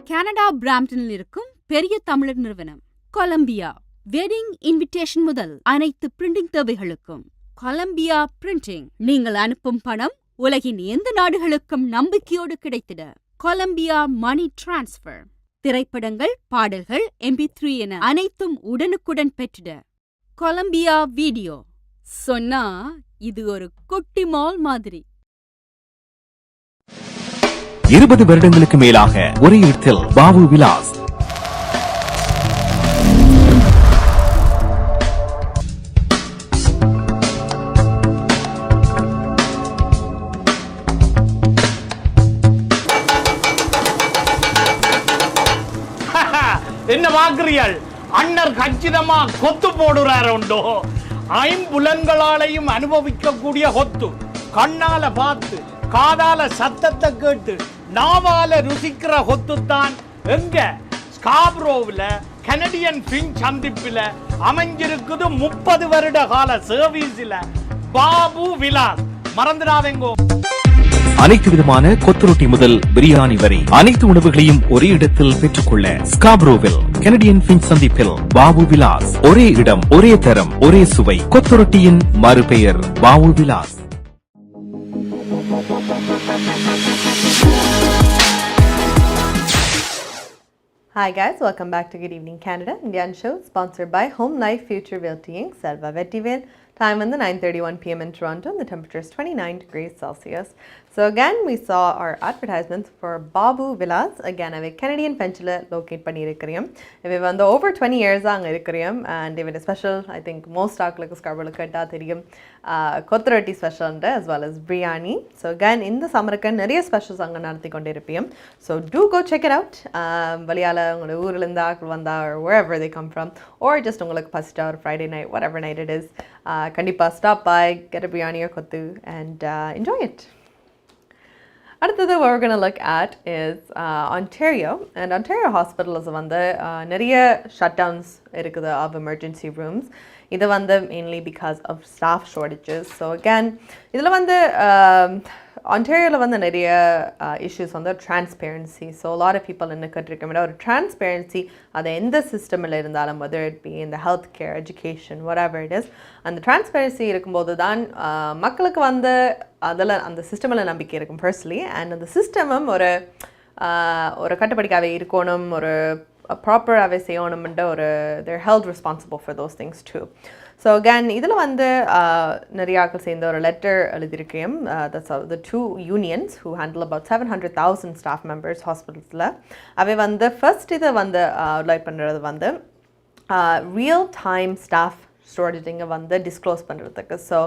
கனடா பிராம்டனில் இருக்கும் பெரிய தமிழர் நிறுவனம் கொலம்பியா. வெட்டிங் இன்விடேஷன் முதல் அனைத்து பிரிண்டிங் தேவைகளுக்கும் கொலம்பியா பிரிண்டிங். நீங்கள் அனுப்பும் பணம் உலகின் எந்த நாடுகளுக்கும் நம்பிக்கையோடு கிடைத்திட கொலம்பியா மணி டிரான்ஸ்ஃபர். திரைப்படங்கள், பாடல்கள், MP3 என அனைத்தும் உடனுக்குடன் பெற்றிட கொலம்பியா வீடியோ. சொன்னா இது ஒரு குட்டி மால் மாதிரி. 20 வருடங்களுக்கு மேலாக ஒரே இடத்தில் பாபு விலாஸ். என்ன வாக்குறியல்? அண்ணர் கச்சிதமா கொத்து போடுறாரு உண்டோ. ஐம்புலன்களாலையும் அனுபவிக்கக்கூடிய கொத்து, கண்ணால பார்த்து காதால சத்தத்தை கேட்டு நாவால ருசிக்கிற கொத்துத்தான் எங்க ஸ்காப்ரோவில் கனடியன் பின் சந்திப்பில் அமைஞ்சிருக்குது. 30 வருட கால சர்வீஸில் பாபு விலாஸ். மறந்துடாதேங்கோ. அனைத்து விதமான கொத்துரொட்டி முதல் பிரியாணி வரை அனைத்து உணவுகளையும் ஒரே இடத்தில் பெற்றுக்கொள்ள ஸ்காப்ரோவில் கனடியன் பின் சந்திப்பில் பாபு விலாஸ். ஒரே இடம், ஒரே தரம், ஒரே சுவை. கொத்துரொட்டியின் மறுபெயர் Babu Vilas. Hi guys, welcome back to Good Evening Canada, Indian show sponsored by Home Life Future Realty Inc. Salva Vettivel. Time வந்து 9:31 p.m. in Toronto, and the temperature is 29 degrees Celsius. So again, we saw our advertisements for Babu Villas. Again, அவை Canadian Penchila locate பண்ணியிருக்கிறோம். இவை வந்து over 20 years அங்கே இருக்கிறோம், and இவை special, I think most ஆக்களுக்கு ஸ்கார்போவில் கேட்டா தெரியும், கொத்தரொட்டி special as well as biryani. So again, இந்த சம்மருக்கு நிறைய ஸ்பெஷல்ஸ் அங்கே நடத்தி கொண்டு இருப்போம். So do go check it out. வழியால் உங்களோட ஊர்லேருந்து ஆக்கள் வந்தா or wherever they come from, or just உங்களுக்கு பசிட்டா ஒரு Friday night, whatever night it is, கண்டிப்பாக stop by, get a biryani or kottu, and enjoy it. அடுத்தது what we're going to look at is Ontario, and Ontario hospitals வந்து நிறைய shutdowns இருக்குது of emergency rooms. இது வந்து mainly because of staff shortages. So again, இதில் வந்து Ontarioல வந்து நிறைய issues வந்து transparency. So a lot of people in the country recommend ஒரு transparency அது எந்த சிஸ்டமில் இருந்தாலும், whether it be in the healthcare, education, whatever it is, அந்த transparency இருக்கும்போது தான் மக்களுக்கு வந்து அதில் அந்த சிஸ்டமில் நம்பிக்கை இருக்கும் personally, and அந்த சிஸ்டமும் ஒரு கட்டுப்படிக்காகவே இருக்கணும், ஒரு ப்ராப்பராகவே செய்யணும்ன்ற ஒரு they're held responsible for those things too. So again, இதில் வந்து நிறைய ஆக்கள் சேர்ந்த ஒரு லெட்டர் எழுதியிருக்கேன். That's the two unions who handle about 700,000 staff members hospitals. அவை வந்து first இதை வந்து அப்ளை பண்ணுறது வந்து real time staff shortage வந்து டிஸ்க்ளோஸ் பண்ணுறதுக்கு. ஸோ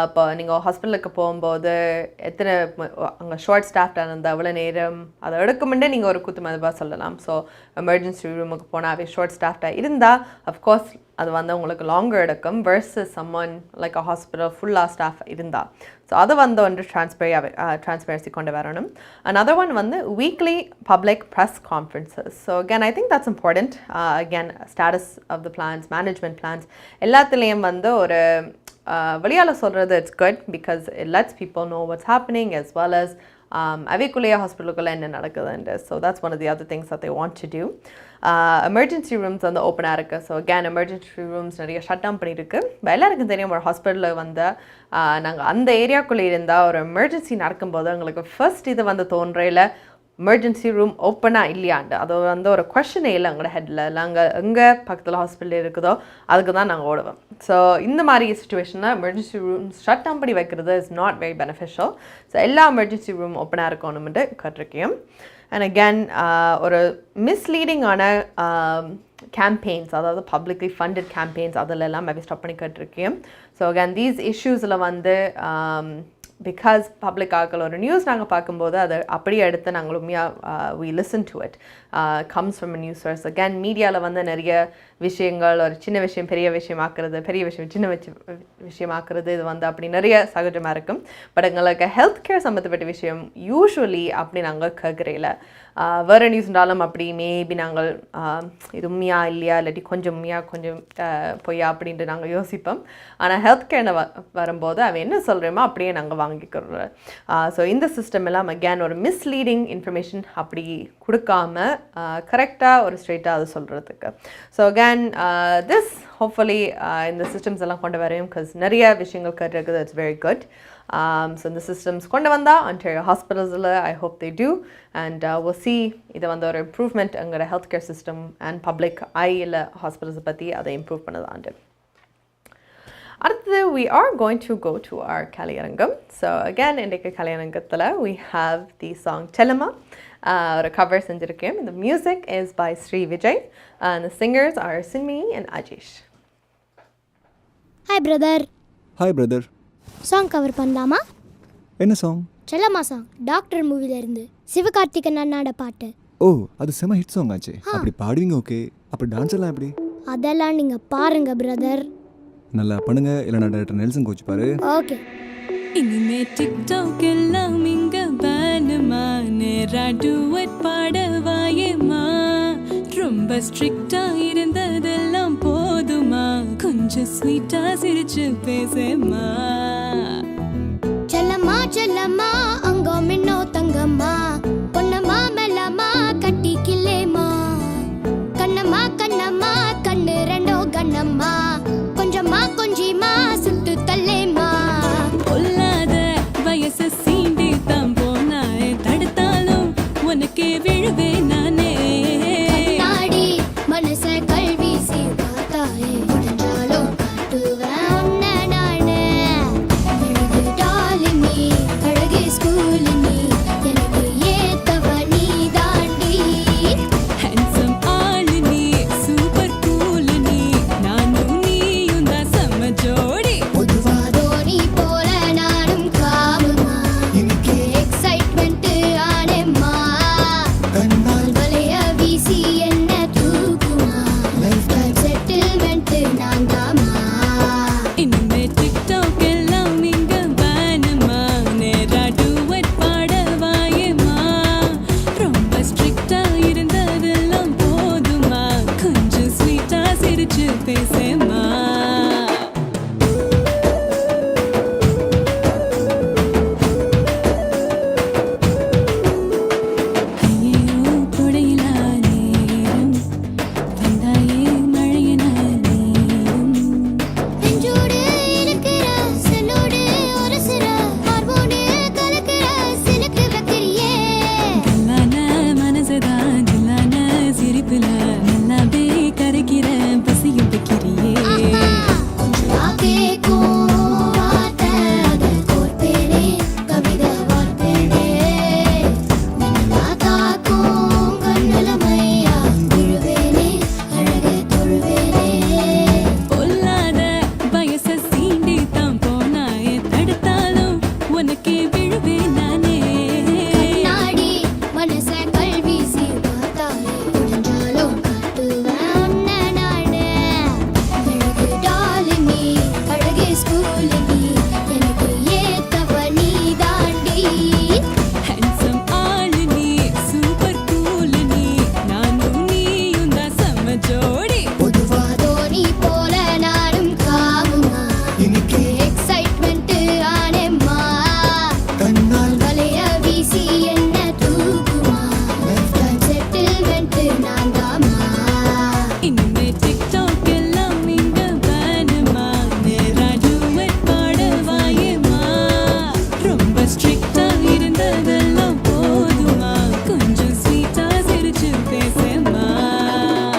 இப்போ நீங்கள் ஹாஸ்பிட்டலுக்கு போகும்போது எத்தனை அங்கே ஷார்ட் ஸ்டாஃப்டாக இருந்தால் எவ்வளோ நேரம் அதை எடுக்குமெண்டே நீங்கள் ஒரு குத்து மதிப்பாக சொல்லலாம். ஸோ எமர்ஜென்சி ரூமுக்கு போனாவே ஷார்ட் ஸ்டாஃப்டாக இருந்தால் அஃப்கோர்ஸ் அது வந்து உங்களுக்கு லாங்கர் எடுக்கும் versus someone like a hospital ஃபுல்லாக ஸ்டாஃப் இருந்தால். ஸோ அது வந்து ஒன்று transparency கொண்டு வரணும். Another one வந்து weekly public press conferences. So again, I think that's important. Again, status of the plans, management plans, எல்லாத்துலேயும் வந்து ஒரு வெளியால் சொல்கிறது it's good because it lets people know what's happening as well as அவைக்குள்ளேயே ஹாஸ்பிட்டலுக்குள்ளே என்ன நடக்குதுன்ட்டு. So that's one of the other things that they want to do. Emergency rooms வந்து ஓப்பனாக இருக்குது. ஸோ again, எமர்ஜென்சி ரூம்ஸ் நிறைய ஷட் டவுன் பண்ணியிருக்கு. எல்லாருக்கும் தெரியும் ஒரு ஹாஸ்பிட்டலில் வந்து நாங்கள் அந்த ஏரியாக்குள்ளே இருந்தால் ஒரு எமர்ஜென்சி நடக்கும்போது எங்களுக்கு ஃபர்ஸ்ட் இது வந்து தோன்றையில் எமர்ஜென்சி ரூம் ஓப்பனாக இல்லையாண்டு அது வந்து ஒரு கொஷனே இல்லை எங்களோட ஹெட்டில். நாங்கள் எங்கே பக்கத்தில் ஹாஸ்பிட்டல் இருக்குதோ அதுக்கு தான் நாங்கள் ஓடுவோம். ஸோ இந்த மாதிரி சுச்சுவேஷனில் எமர்ஜென்சி ரூம்ஸ் ஷட் டவுன் பண்ணி வைக்கிறது is not very beneficial. So எல்லா எமர்ஜென்சி ரூம் ஓப்பனாக இருக்கணும்னு கற்றுக்கேன். அண்ட் அகேன் ஒரு மிஸ்லீடிங்கான கேம்பெயின்ஸ், அதாவது பப்ளிக்லி ஃபண்டட் கேம்பெயின்ஸ் அதிலெல்லாம் மேபி ஸ்டாப் பண்ணி கற்றுக்கேன். ஸோ அகேன் தீஸ் இஷ்யூஸில் வந்து பிகாஸ் பப்ளிக் ஆக்கள் ஒரு நியூஸ் நாங்கள் பார்க்கும்போது அதை அப்படியே எடுத்து நாங்கள் உண்மையாக we listen to it, comes from a news source. Again, மீடியாவில் வந்து நிறைய விஷயங்கள் ஒரு சின்ன விஷயம் பெரிய விஷயமாக்குறது, பெரிய விஷயம் சின்ன விஷயமாக்குறது, இது வந்து அப்படி நிறைய சகஜமாக இருக்கும். பட் எங்களுக்கு ஹெல்த் கேர் சம்மந்தப்பட்ட விஷயம் யூஸ்வலி அப்படி நாங்கள் கேட்குறேல. வேறு நியூஸ் இருந்தாலும் அப்படி மேபி நாங்கள் இது உண்மையா இல்லையா இல்லாட்டி கொஞ்சம் உண்மையா கொஞ்சம் பொய்யா அப்படின்ட்டு நாங்கள் யோசிப்போம். ஆனால் ஹெல்த் கேர்னு வரும்போது அவன் என்ன சொல்கிறோமோ அப்படியே நாங்கள் வாங்கிக்கிறோம். ஸோ இந்த சிஸ்டம் எல்லாம் அகேன் ஒரு மிஸ்லீடிங் இன்ஃபர்மேஷன் அப்படி கொடுக்காம கரெக்டாக ஒரு ஸ்ட்ரெயிட்டாக அது சொல்கிறதுக்கு. ஸோ அகேன் திஸ் ஹோப்ஃபுல்லி இந்த சிஸ்டம்ஸ் எல்லாம் கொண்டு வரையும் பிகாஸ் நிறைய விஷயங்கள் கேட்டிருக்குது. It's very good. So இந்த systems கொண்டு வந்தா Ontario hospitals I hope they do, and we'll see இது வந்து ஒரு improvement எங்களோட healthcare system and public ஐல hospitals பற்றி அதை improve பண்ணதாண்டு. அடுத்தது we are going to go to our கலையரங்கம். So again இன்றைக்கு கலையரங்கத்தில் we have the song Chellammaa, ஒரு cover செஞ்சிருக்கேன். The music is by Srivijay and the singers are Sinmaye and Ajeesh. Hi brother. Hi brother. Song cover பண்ணலாமா? என்ன song? செல்லம்மா song, doctor மூவில இருந்து சிவகார்த்திகேயன் அண்ணாட பாட்டு. ஓ, அது செம ஹிட் சாங் ஆச்சு. அப்படி பாடுவீங்க ஓகே. அப்ப டான்ஸ் எல்லாம் எப்படி? அதெல்லாம் நீங்க பாருங்க பிரதர். நல்லா பண்ணுங்க, இல்லனா டைரக்டர் நெல்சன் கோச் பாரு. ஓகே. இனிமே டிக்டாக் எல்லாம் இங்க பேனுமா, நேரா டுவெட் பாடவாயேமா, ரொம்ப ஸ்ட்ரிக்ட்டா இருந்ததெல்லாம் போதுமா, கொஞ்சம் ஸ்வீட்டா சிரிச்சு பேசேமா. செல்லம்மா செல்லம்மா அங்கோ மின்னோ தங்கம்மா, பொன்னம்மா மெல்லம்மா கட்டி கில்லேமா, கண்ணம்மா கண்ணம்மா கண்ணு ரெண்டோ கண்ணம்மா, கொஞ்சம்மா கொஞ்சிமா சுட்டு தல்லேமா. பொல்லாத வயசு சீண்டி தான் போனாயே, தடுத்தாலும் உனக்கே விழுவே நானே. கண்ணாடி மனச கல்வி பார்த்தாயே, முடிஞ்சாலும் காட்டுவேன் உன்னை.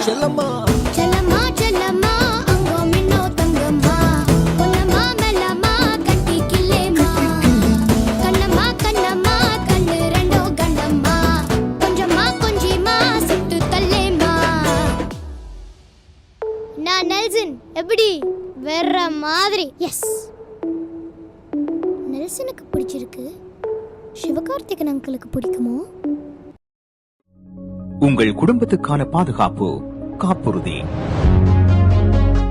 செல்லம்மா செல்லம்மா செல்லம்மா அங்கோ மின்னோ தங்கம்மா பொன்னம்மா மெல்லம்மா கட்டி கில்லேம்மா கண்ணம்மா கண்ணம்மா கண்ணு ரெண்டோ கண்ணம்மா கொஞ்சம்மா கொஞ்சிமா சுட்டு தல்லேம்மா. நான் நெல்சன் எப்படி வேற மாதிரி. எஸ், நெல்சனுக்கு பிடிச்சிருக்கு, சிவகார்த்திகன் அங்கிளுக்கு பிடிக்குமோ? உங்கள் குடும்பத்துக்கான பாதுகாப்பு காப்புறுதி.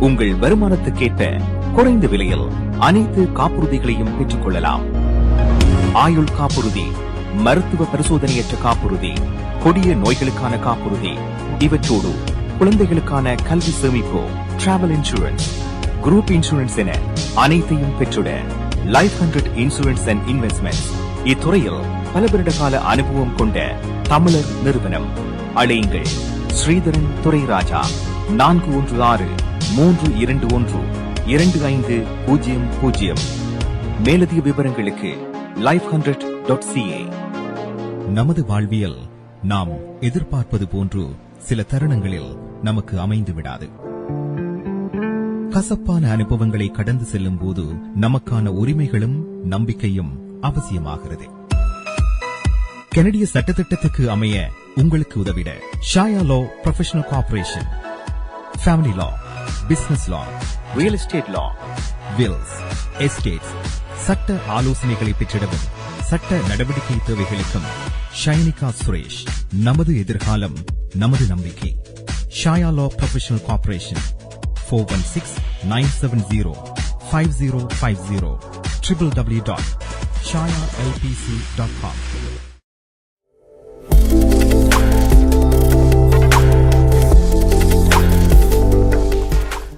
உங்கள் வருமானத்துக்கேற்ற குறைந்த விலையில் அனைத்து காப்புறுதிகளையும் பெற்றுக் கொள்ளலாம். ஆயுள் காப்புறுதி, மருத்துவ பரிசோதனையற்ற காப்புறுதி, கொடிய நோய்களுக்கான காப்புறுதி, இவற்றோடு குழந்தைகளுக்கான கல்வி சேமிப்பு, டிராவல் இன்சூரன்ஸ், குரூப் இன்சூரன்ஸ் என அனைத்தையும் பெற்றுட லைஃப் 100 இன்சூரன்ஸ் அண்ட் இன்வெஸ்ட்மெண்ட் இத்துறையில் பல வருட கால அனுபவம் கொண்ட தமிழர் நிறுவனம். அழையுங்கள் ஸ்ரீதரன் துரைராஜா 4163212500. மேலதிக விவரங்களுக்கு life100.ca. நமது வாழ்வியல் நாம் எதிர்பார்ப்பது போன்று சில தருணங்களில் நமக்கு அமைந்து விடாது. கசப்பான அனுபவங்களை கடந்து செல்லும் போது நமக்கான உரிமைகளும் நம்பிக்கையும் அவசியமாகிறது. கனடிய சட்டத்திட்டத்துக்கு அமைய உங்களுக்கு உதவிட ஷாயா லா ப்ரொஃபஷனல் கார்ப்பரேஷன், ஃபேமிலி லா, பிசினஸ் லா, ரியல் எஸ்டேட் லா, வில்ஸ், எஸ்டேட்ஸ், சட்ட ஆலோசனைகளை பெற்றிடவும் சட்ட நடவடிக்கை தேவைகளுக்கும் ஷைனிகா சுரேஷ். நமது எதிர்காலம் நமது நம்பிக்கை. ஷாயா லா professional corporation 416-970-5050 www.shayalpc.com.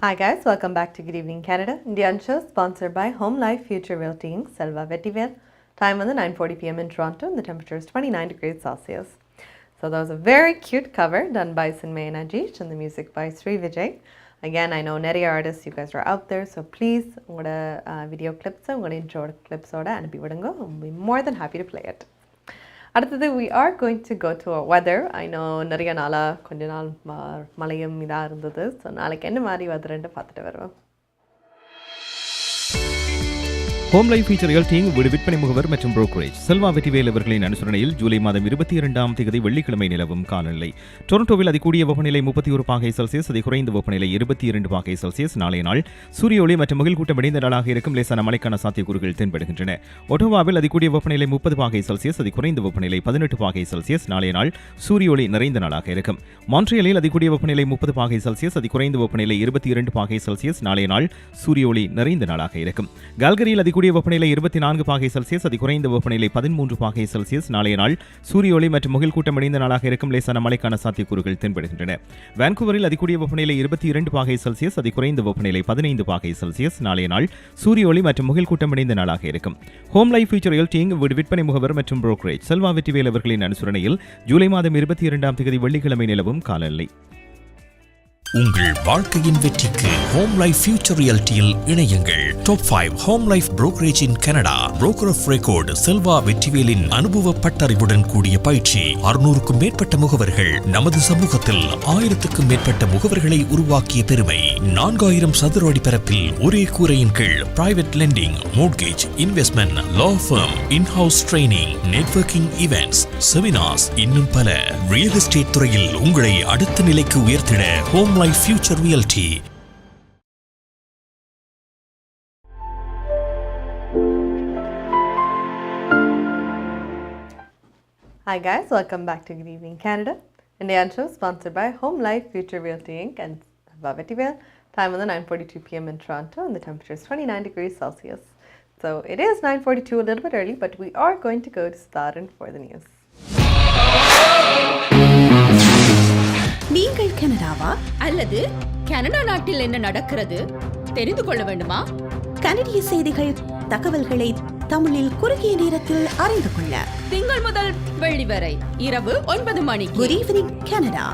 Hi guys, welcome back to Good Evening Canada. Indian show sponsored by Home Life Future Realty Inc. Selva Vetivel. Time on the 9:40 p.m. in Toronto and the temperature is 29 degrees Celsius. So that was a very cute cover done by Sinmaye and Ajeesh and the music by Srivijay. Again, I know Neriya artists, you guys are out there, so please, ungoda video clips, ungoda intro clips oda anupi vidunga. I'll be more than happy to play it. அடுத்தது we are going to go to our weather. I know நிறைய நாளா கொஞ்ச நாள் மழையும் இதாக இருந்தது. So நாளைக்கு என்ன மாதிரி weatherன்னு பார்த்துட்டு வருவோம். ஹோம் லைஃப் ஃபீச்சர் ரியல்டிங் வீடு விற்பனை முகவர் மற்றும் புரோக்கரேஜ் செல்வா வெட்டிவேல் அவர்களின் அனுசரணையில் ஜூலை மாதம் 22ஆம் தேதி வெள்ளிக்கிழமை நிலவும் காலநிலை. டொரண்டோவில் அதிகூடிய வெப்பநிலை 31 பாகை செல்சியஸ், அதி குறைந்த வெப்பநிலை 22 பாகை செல்சியஸ். நாளைய நாள் சூரிய ஒளி மற்றும் முகில் கூட்டம் இணைந்த நாளாக இருக்கும். லேசான மழைக்கான சாத்தியக்கூறுகள் தென்படுகின்றன. ஒட்டோவாவில் அதிகூடிய வெப்பநிலை 30 பாகை செல்சியஸ், அதி குறைந்த வெப்பநிலை 18 பாகை செல்சியஸ். நாளைய நாள் சூரிய ஒளி நிறைந்த நாளாக இருக்கும். மான்ட்ரியலில் அதிகூடிய வெப்பநிலை 30 பாகை செல்சியஸ், அதி குறைந்த வெப்பநிலை 22 பாகை செல்சியஸ். நாளைய நாள் சூரிய ஒளி நிறைந்த நாளாக இருக்கும். கால்கரியில் அதிகூடிய வெப்பநிலை 24 பாகை செல்சியஸ், அதி குறைந்த வெப்பநிலை 13 பாகை செல்சியஸ். நாளைய நாள் சூரிய ஒளி மற்றும் முகில் கூட்டம் இணைந்த நாளாக இருக்கும். லேசான மழைக்கான சாத்தியக்கூறுகள் தென்படுகின்றன. வான்கூவரில் அதிகூடிய வெப்பநிலை 22 பாகை செல்சியஸ், அதி குறைந்த வெப்பநிலை 15 பாகை செல்சியஸ். நாளைய நாள் சூரிய ஒளி மற்றும் முகில் கூட்டம் இணைந்த நாளாக இருக்கும். ஹோம் லைஃப் ஃபியூச்சர் ரியல்டிங் வீடு விற்பனை முகவர் மற்றும் புரோக்கரேஜ் செல்வா வெட்டிவேல் அவர்களின் அனுசரணையில் ஜூலை மாதம் 22ஆம் தேதி வெள்ளிக்கிழமை நிலவும் காலநிலை. உங்கள் வாழ்க்கையின் வெற்றிக்கு ஹோம் லைஃப் ஃபியூச்சர் ரியல்டியில் இணையுங்கள். Top 5 home life brokerage in Canada. Broker of record Selva வெற்றிவேலின் அனுபவ பட்டறிவுடன் கூடிய பயிற்சி. 600க்கும் மேற்பட்ட முகவர்கள். நமது சமூகத்தில் 1000க்கும் மேற்பட்ட முகவர்களை உருவாக்கிய பெருமை. 4000 சதுர அடி பரப்பில் ஒரே கூரையின் கீழ் private lending, mortgage, investment, law firm, in house training, networking events, seminars, இன்னும் பல. ரியல் எஸ்டேட் துறையில் உங்களை அடுத்த நிலைக்கு உயர்த்திட home life future realty. Hi guys, welcome back to Good Evening Canada. Indian show sponsored by Home Life Future Realty Inc. and Selva Vetivel. Time on the 9:42 p.m. in Toronto and the temperature is 29 degrees Celsius. So it is 9:42, a little bit early, but we are going to go to Staran for the news. நீங்கள் கனடாவா அல்லது Canada நாட்டில் என்ன நடக்கிறது தெரிந்து கொள்ள வேண்டுமா? கனடிய செய்திகள், தகவல்களை தமிழில் குறுகிய நேரத்தில் அறிந்து கொள்ள திங்கள் முதல் வெள்ளி வரை இரவு 9 மணிக்கு good evening Canada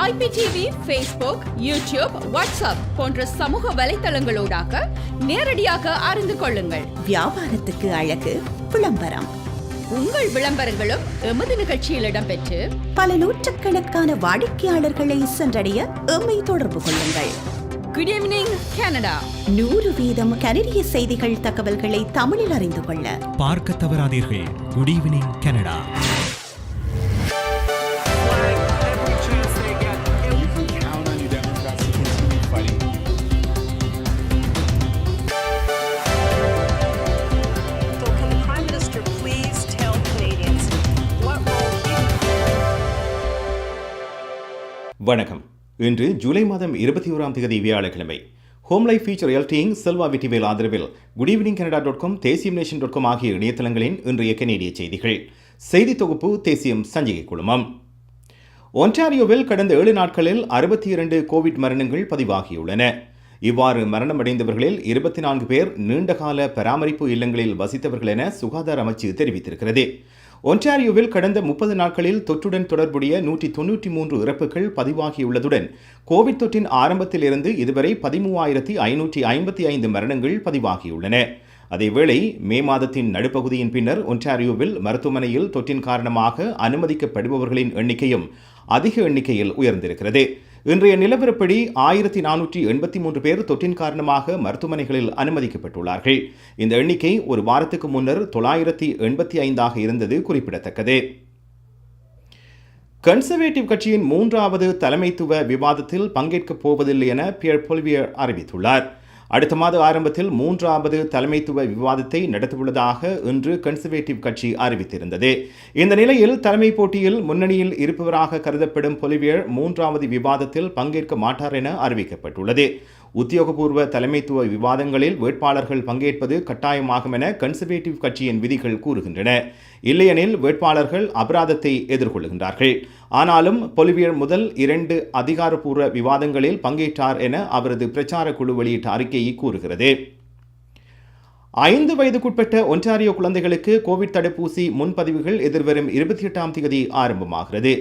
IPTV, Facebook, YouTube, WhatsApp போன்ற சமூக வலைத்தளங்களூடாக நேரடியாக அறிந்து கொள்ளுங்கள். வியாபாரத்துக்கு அழகு விளம்பரம். உங்கள் விளம்பரங்களும் எமது நிகழ்ச்சியில் இடம்பெற்று பல நூற்றுக்கணக்கான வாடிக்கையாளர்களை சென்றடைய எம்மை தொடர்பு கொள்ளுங்கள். Good evening Canada. 100% கனடிய செய்திகள் தகவல்களை தமிழில் அறிந்து கொள்ள பார்க்க தவறாதீர்கள். Good evening Canada. வணக்கம். இன்று ஜூலை மாதம் 21ஆம் தேதி வியாழக்கிழமை. ஹோம் லைஃப் ஃபியூச்சர் ரியாலிட்டியின் செல்வா வெற்றிவேல் ஆதரவில் குட் ஈவினிங் கனடா.com, தேசியம்.com ஆகிய இணையதளங்களின் இன்றைய கனேடிய செய்திகள். செய்தி தொகுப்பு தேசியம் சஞ்சிகை குழுமம். ஒன்டாரியோவில் கடந்த 7 நாட்களில் 62 கோவிட் மரணங்கள் பதிவாகியுள்ளன. இவ்வாறு மரணமடைந்தவர்களில் 24 பேர் நீண்டகால பராமரிப்பு இல்லங்களில் வசித்தவர்கள் என சுகாதார அமைச்சு தெரிவித்திருக்கிறது. ஒன்டாரியோவில் கடந்த 30 நாட்களில் தொற்றுடன் தொடர்புடைய 193 இறப்புகள் பதிவாகியுள்ளதுடன் கோவிட் தொற்றின் ஆரம்பத்தில் இருந்து இதுவரை 13,555 மரணங்கள் பதிவாகியுள்ளன. அதேவேளை மே மாதத்தின் நடுப்பகுதியின் பின்னர் ஒன்டாரியோவில் மருத்துவமனையில் தொற்றின் காரணமாக அனுமதிக்கப்படுபவர்களின் எண்ணிக்கையும் அதிக எண்ணிக்கையில் உயர்ந்திருக்கிறது. இன்றைய நிலவரப்படி 1483 பேர் தொற்றின் காரணமாக மருத்துவமனைகளில் அனுமதிக்கப்பட்டுள்ளார்கள். இந்த எண்ணிக்கை ஒரு வாரத்துக்கு முன்னர் 985 இருந்தது குறிப்பிடத்தக்கது. கன்சர்வேட்டிவ் கட்சியின் 3வது தலைமைத்துவ விவாதத்தில் பங்கேற்கப் போவதில்லை என பியர் பொலிவியர் அறிவித்துள்ளார். அடுத்த மாத ஆரம்பத்தில் 3வது தலைமைத்துவ விவாதத்தை நடத்தவுள்ளதாக இன்று கன்சர்வேட்டிவ் கட்சி அறிவித்திருந்தது. இந்த நிலையில் தலைமை போட்டியில் முன்னணியில் இருப்பவராக கருதப்படும் பொலிவியர் 3வது விவாதத்தில் பங்கேற்க மாட்டார் என அறிவிக்கப்பட்டுள்ளது. உத்தியோகபூர்வ தலைமைத்துவ விவாதங்களில் வேட்பாளர்கள் பங்கேற்பது கட்டாயமாகும் என கன்சர்வேட்டிவ் கட்சியின் விதிகள் கூறுகின்றன. இல்லையெனில் வேட்பாளர்கள் அபராதத்தை எதிர்கொள்கின்றார்கள். ஆனாலும் பொலிவியர் முதல் 2 அதிகாரப்பூர்வ விவாதங்களில் பங்கேற்றார் என அவரது பிரச்சார குழு வெளியிட்ட அறிக்கையை கூறுகிறது. 5 வயதுக்குட்பட்ட ஒன்டாரியோ குழந்தைகளுக்கு கோவிட் தடுப்பூசி முன்பதிவுகள் எதிர்வரும் 28ஆம் தேதி ஆரம்பமாகிறது.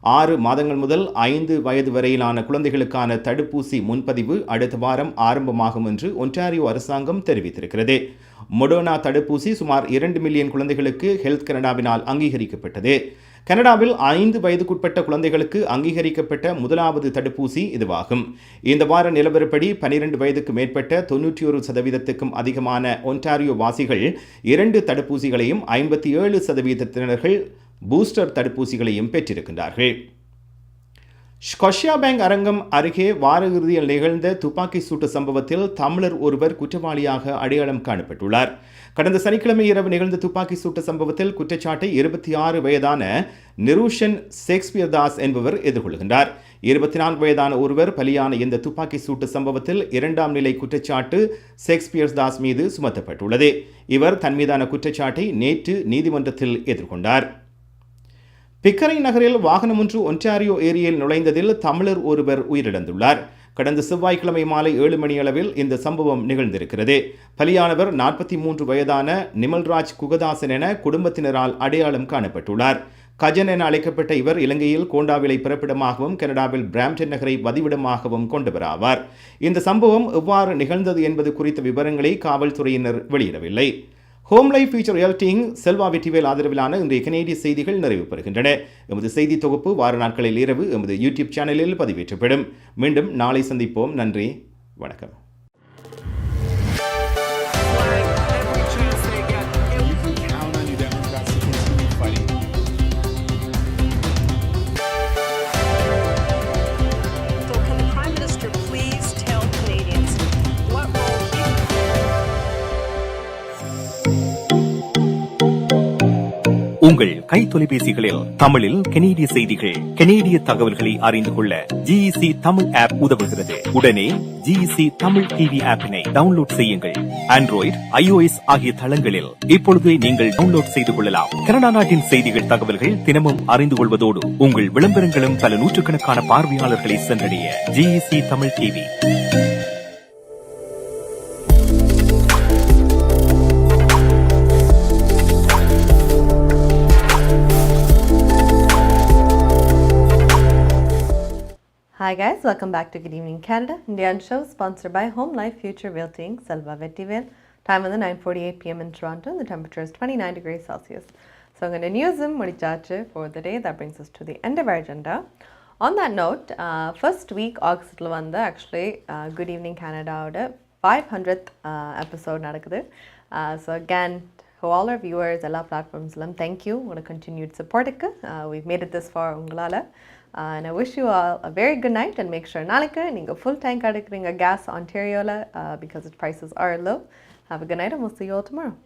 6 மாதங்கள் முதல் 5 வயது வரையிலான குழந்தைகளுக்கான தடுப்பூசி முன்பதிவு அடுத்த வாரம் ஆரம்பமாகும் என்று ஒன்டாரியோ அரசாங்கம் தெரிவித்திருக்கிறது. மொடர்னா தடுப்பூசி சுமார் 2 மில்லியன் குழந்தைகளுக்கு ஹெல்த் கனடாவினால் அங்கீகரிக்கப்பட்டது. கனடாவில் 5 வயதுக்குட்பட்ட குழந்தைகளுக்கு அங்கீகரிக்கப்பட்ட முதலாவது தடுப்பூசி இதுவாகும். இந்த வார நிலவரப்படி 12 வயதுக்கு மேற்பட்ட 91% அதிகமான ஒன்டாரியோ வாசிகள் 2 தடுப்பூசிகளையும் 57% பூஸ்டர் தடுப்பூசிகளையும் பெற்றிருக்கின்றார்கள். ஸ்கொஷியா பேங்க் அரங்கம் அருகே வார இறுதியில் நிகழ்ந்த துப்பாக்கி சூட்டு சம்பவத்தில் தமிழர் ஒருவர் குற்றவாளியாக அடையாளம் காணப்பட்டுள்ளார். கடந்த சனிக்கிழமை இரவு நிகழ்ந்த துப்பாக்கி சூட்டு சம்பவத்தில் குற்றச்சாட்டை 26 வயதான நிரூஷன் ஷேக்ஸ்பியர் தாஸ் என்பவர் எதிர்கொள்கின்றார். 24 வயதான ஒருவர் பலியான இந்த துப்பாக்கி சூட்டு சம்பவத்தில் 2ஆம் நிலை குற்றச்சாட்டு ஷேக்ஸ்பியர் தாஸ் மீது சுமத்தப்பட்டுள்ளது. இவர் தன் மீதான குற்றச்சாட்டை நேற்று நீதிமன்றத்தில் எதிர்கொண்டார். பிக்கரை நகரில் வாகனம் ஒன்று ஒன்டாரியோ ஏரியில் நுழைந்ததில் தமிழர் ஒருவர் உயிரிழந்துள்ளார். கடந்த செவ்வாய்க்கிழமை மாலை 7 மணியளவில் இந்த சம்பவம் நிகழ்ந்திருக்கிறது. பலியானவர் 43 வயதான நிமல்ராஜ் குகதாசன் என குடும்பத்தினரால் அடையாளம் காணப்பட்டுள்ளார். கஜன் என அழைக்கப்பட்ட இவர் இலங்கையில் கோண்டாவிலை பிறப்பிடமாகவும் கனடாவில் பிராம்டன் நகரை வதிவிடமாகவும் கொண்டவராவார். இந்த சம்பவம் எவ்வாறு நிகழ்ந்தது என்பது குறித்த விவரங்களை காவல்துறையினர் வெளியிடவில்லை. ஹோம் லைஃப் ஃபியூச்சர் ரியாலிட்டியின் செல்வா வெற்றிவேல் ஆதரவிலான இன்றைய கனேடிய செய்திகள் நிறைவு பெறுகின்றன. எமது செய்தி தொகுப்பு வார நாட்களில் இரவு எமது யூடியூப் சேனலில் பதிவேற்றப்படும். மீண்டும் நாளை சந்திப்போம். நன்றி, வணக்கம். உங்கள் கை தொலைபேசிகளில் தமிழில் கனேடிய செய்திகள், கனேடிய தகவல்களை அறிந்து கொள்ள GEC தமிழ் ஆப் உதவுகிறது. உடனே GEC தமிழ் டிவி ஆப்பினை டவுன்லோட் செய்யுங்கள். ஆண்ட்ராய்டு, iOS ஆகிய தளங்களில் இப்பொழுதே நீங்கள் டவுன்லோட் செய்து கொள்ளலாம். கனடா நாட்டின் செய்திகள், தகவல்கள் தினமும் அறிந்து கொள்வதோடு உங்கள் விளம்பரங்களும் பல நூற்றுக்கணக்கான பார்வையாளர்களை சென்றடைய GEC Tamil TV. Hi guys, welcome back to Good Evening Canada, Indian show sponsored by Home Life Future Realty Selva Vettivel. Time is 9:48 p.m. in Toronto and the temperature is 29 degrees Celsius. So I'm going to news for the day. That brings us to the end of our agenda. On that note, first week August actually Good Evening Canada 500th episode nadakudhu. So again, to all our viewers, all platforms, thank you for the continued support. We've made it this far ungalala. And I wish you all a very good night, and make sure nalika ninga full tank adikringa gas Ontario because its prices are low. Have a good night, and we'll see you all tomorrow.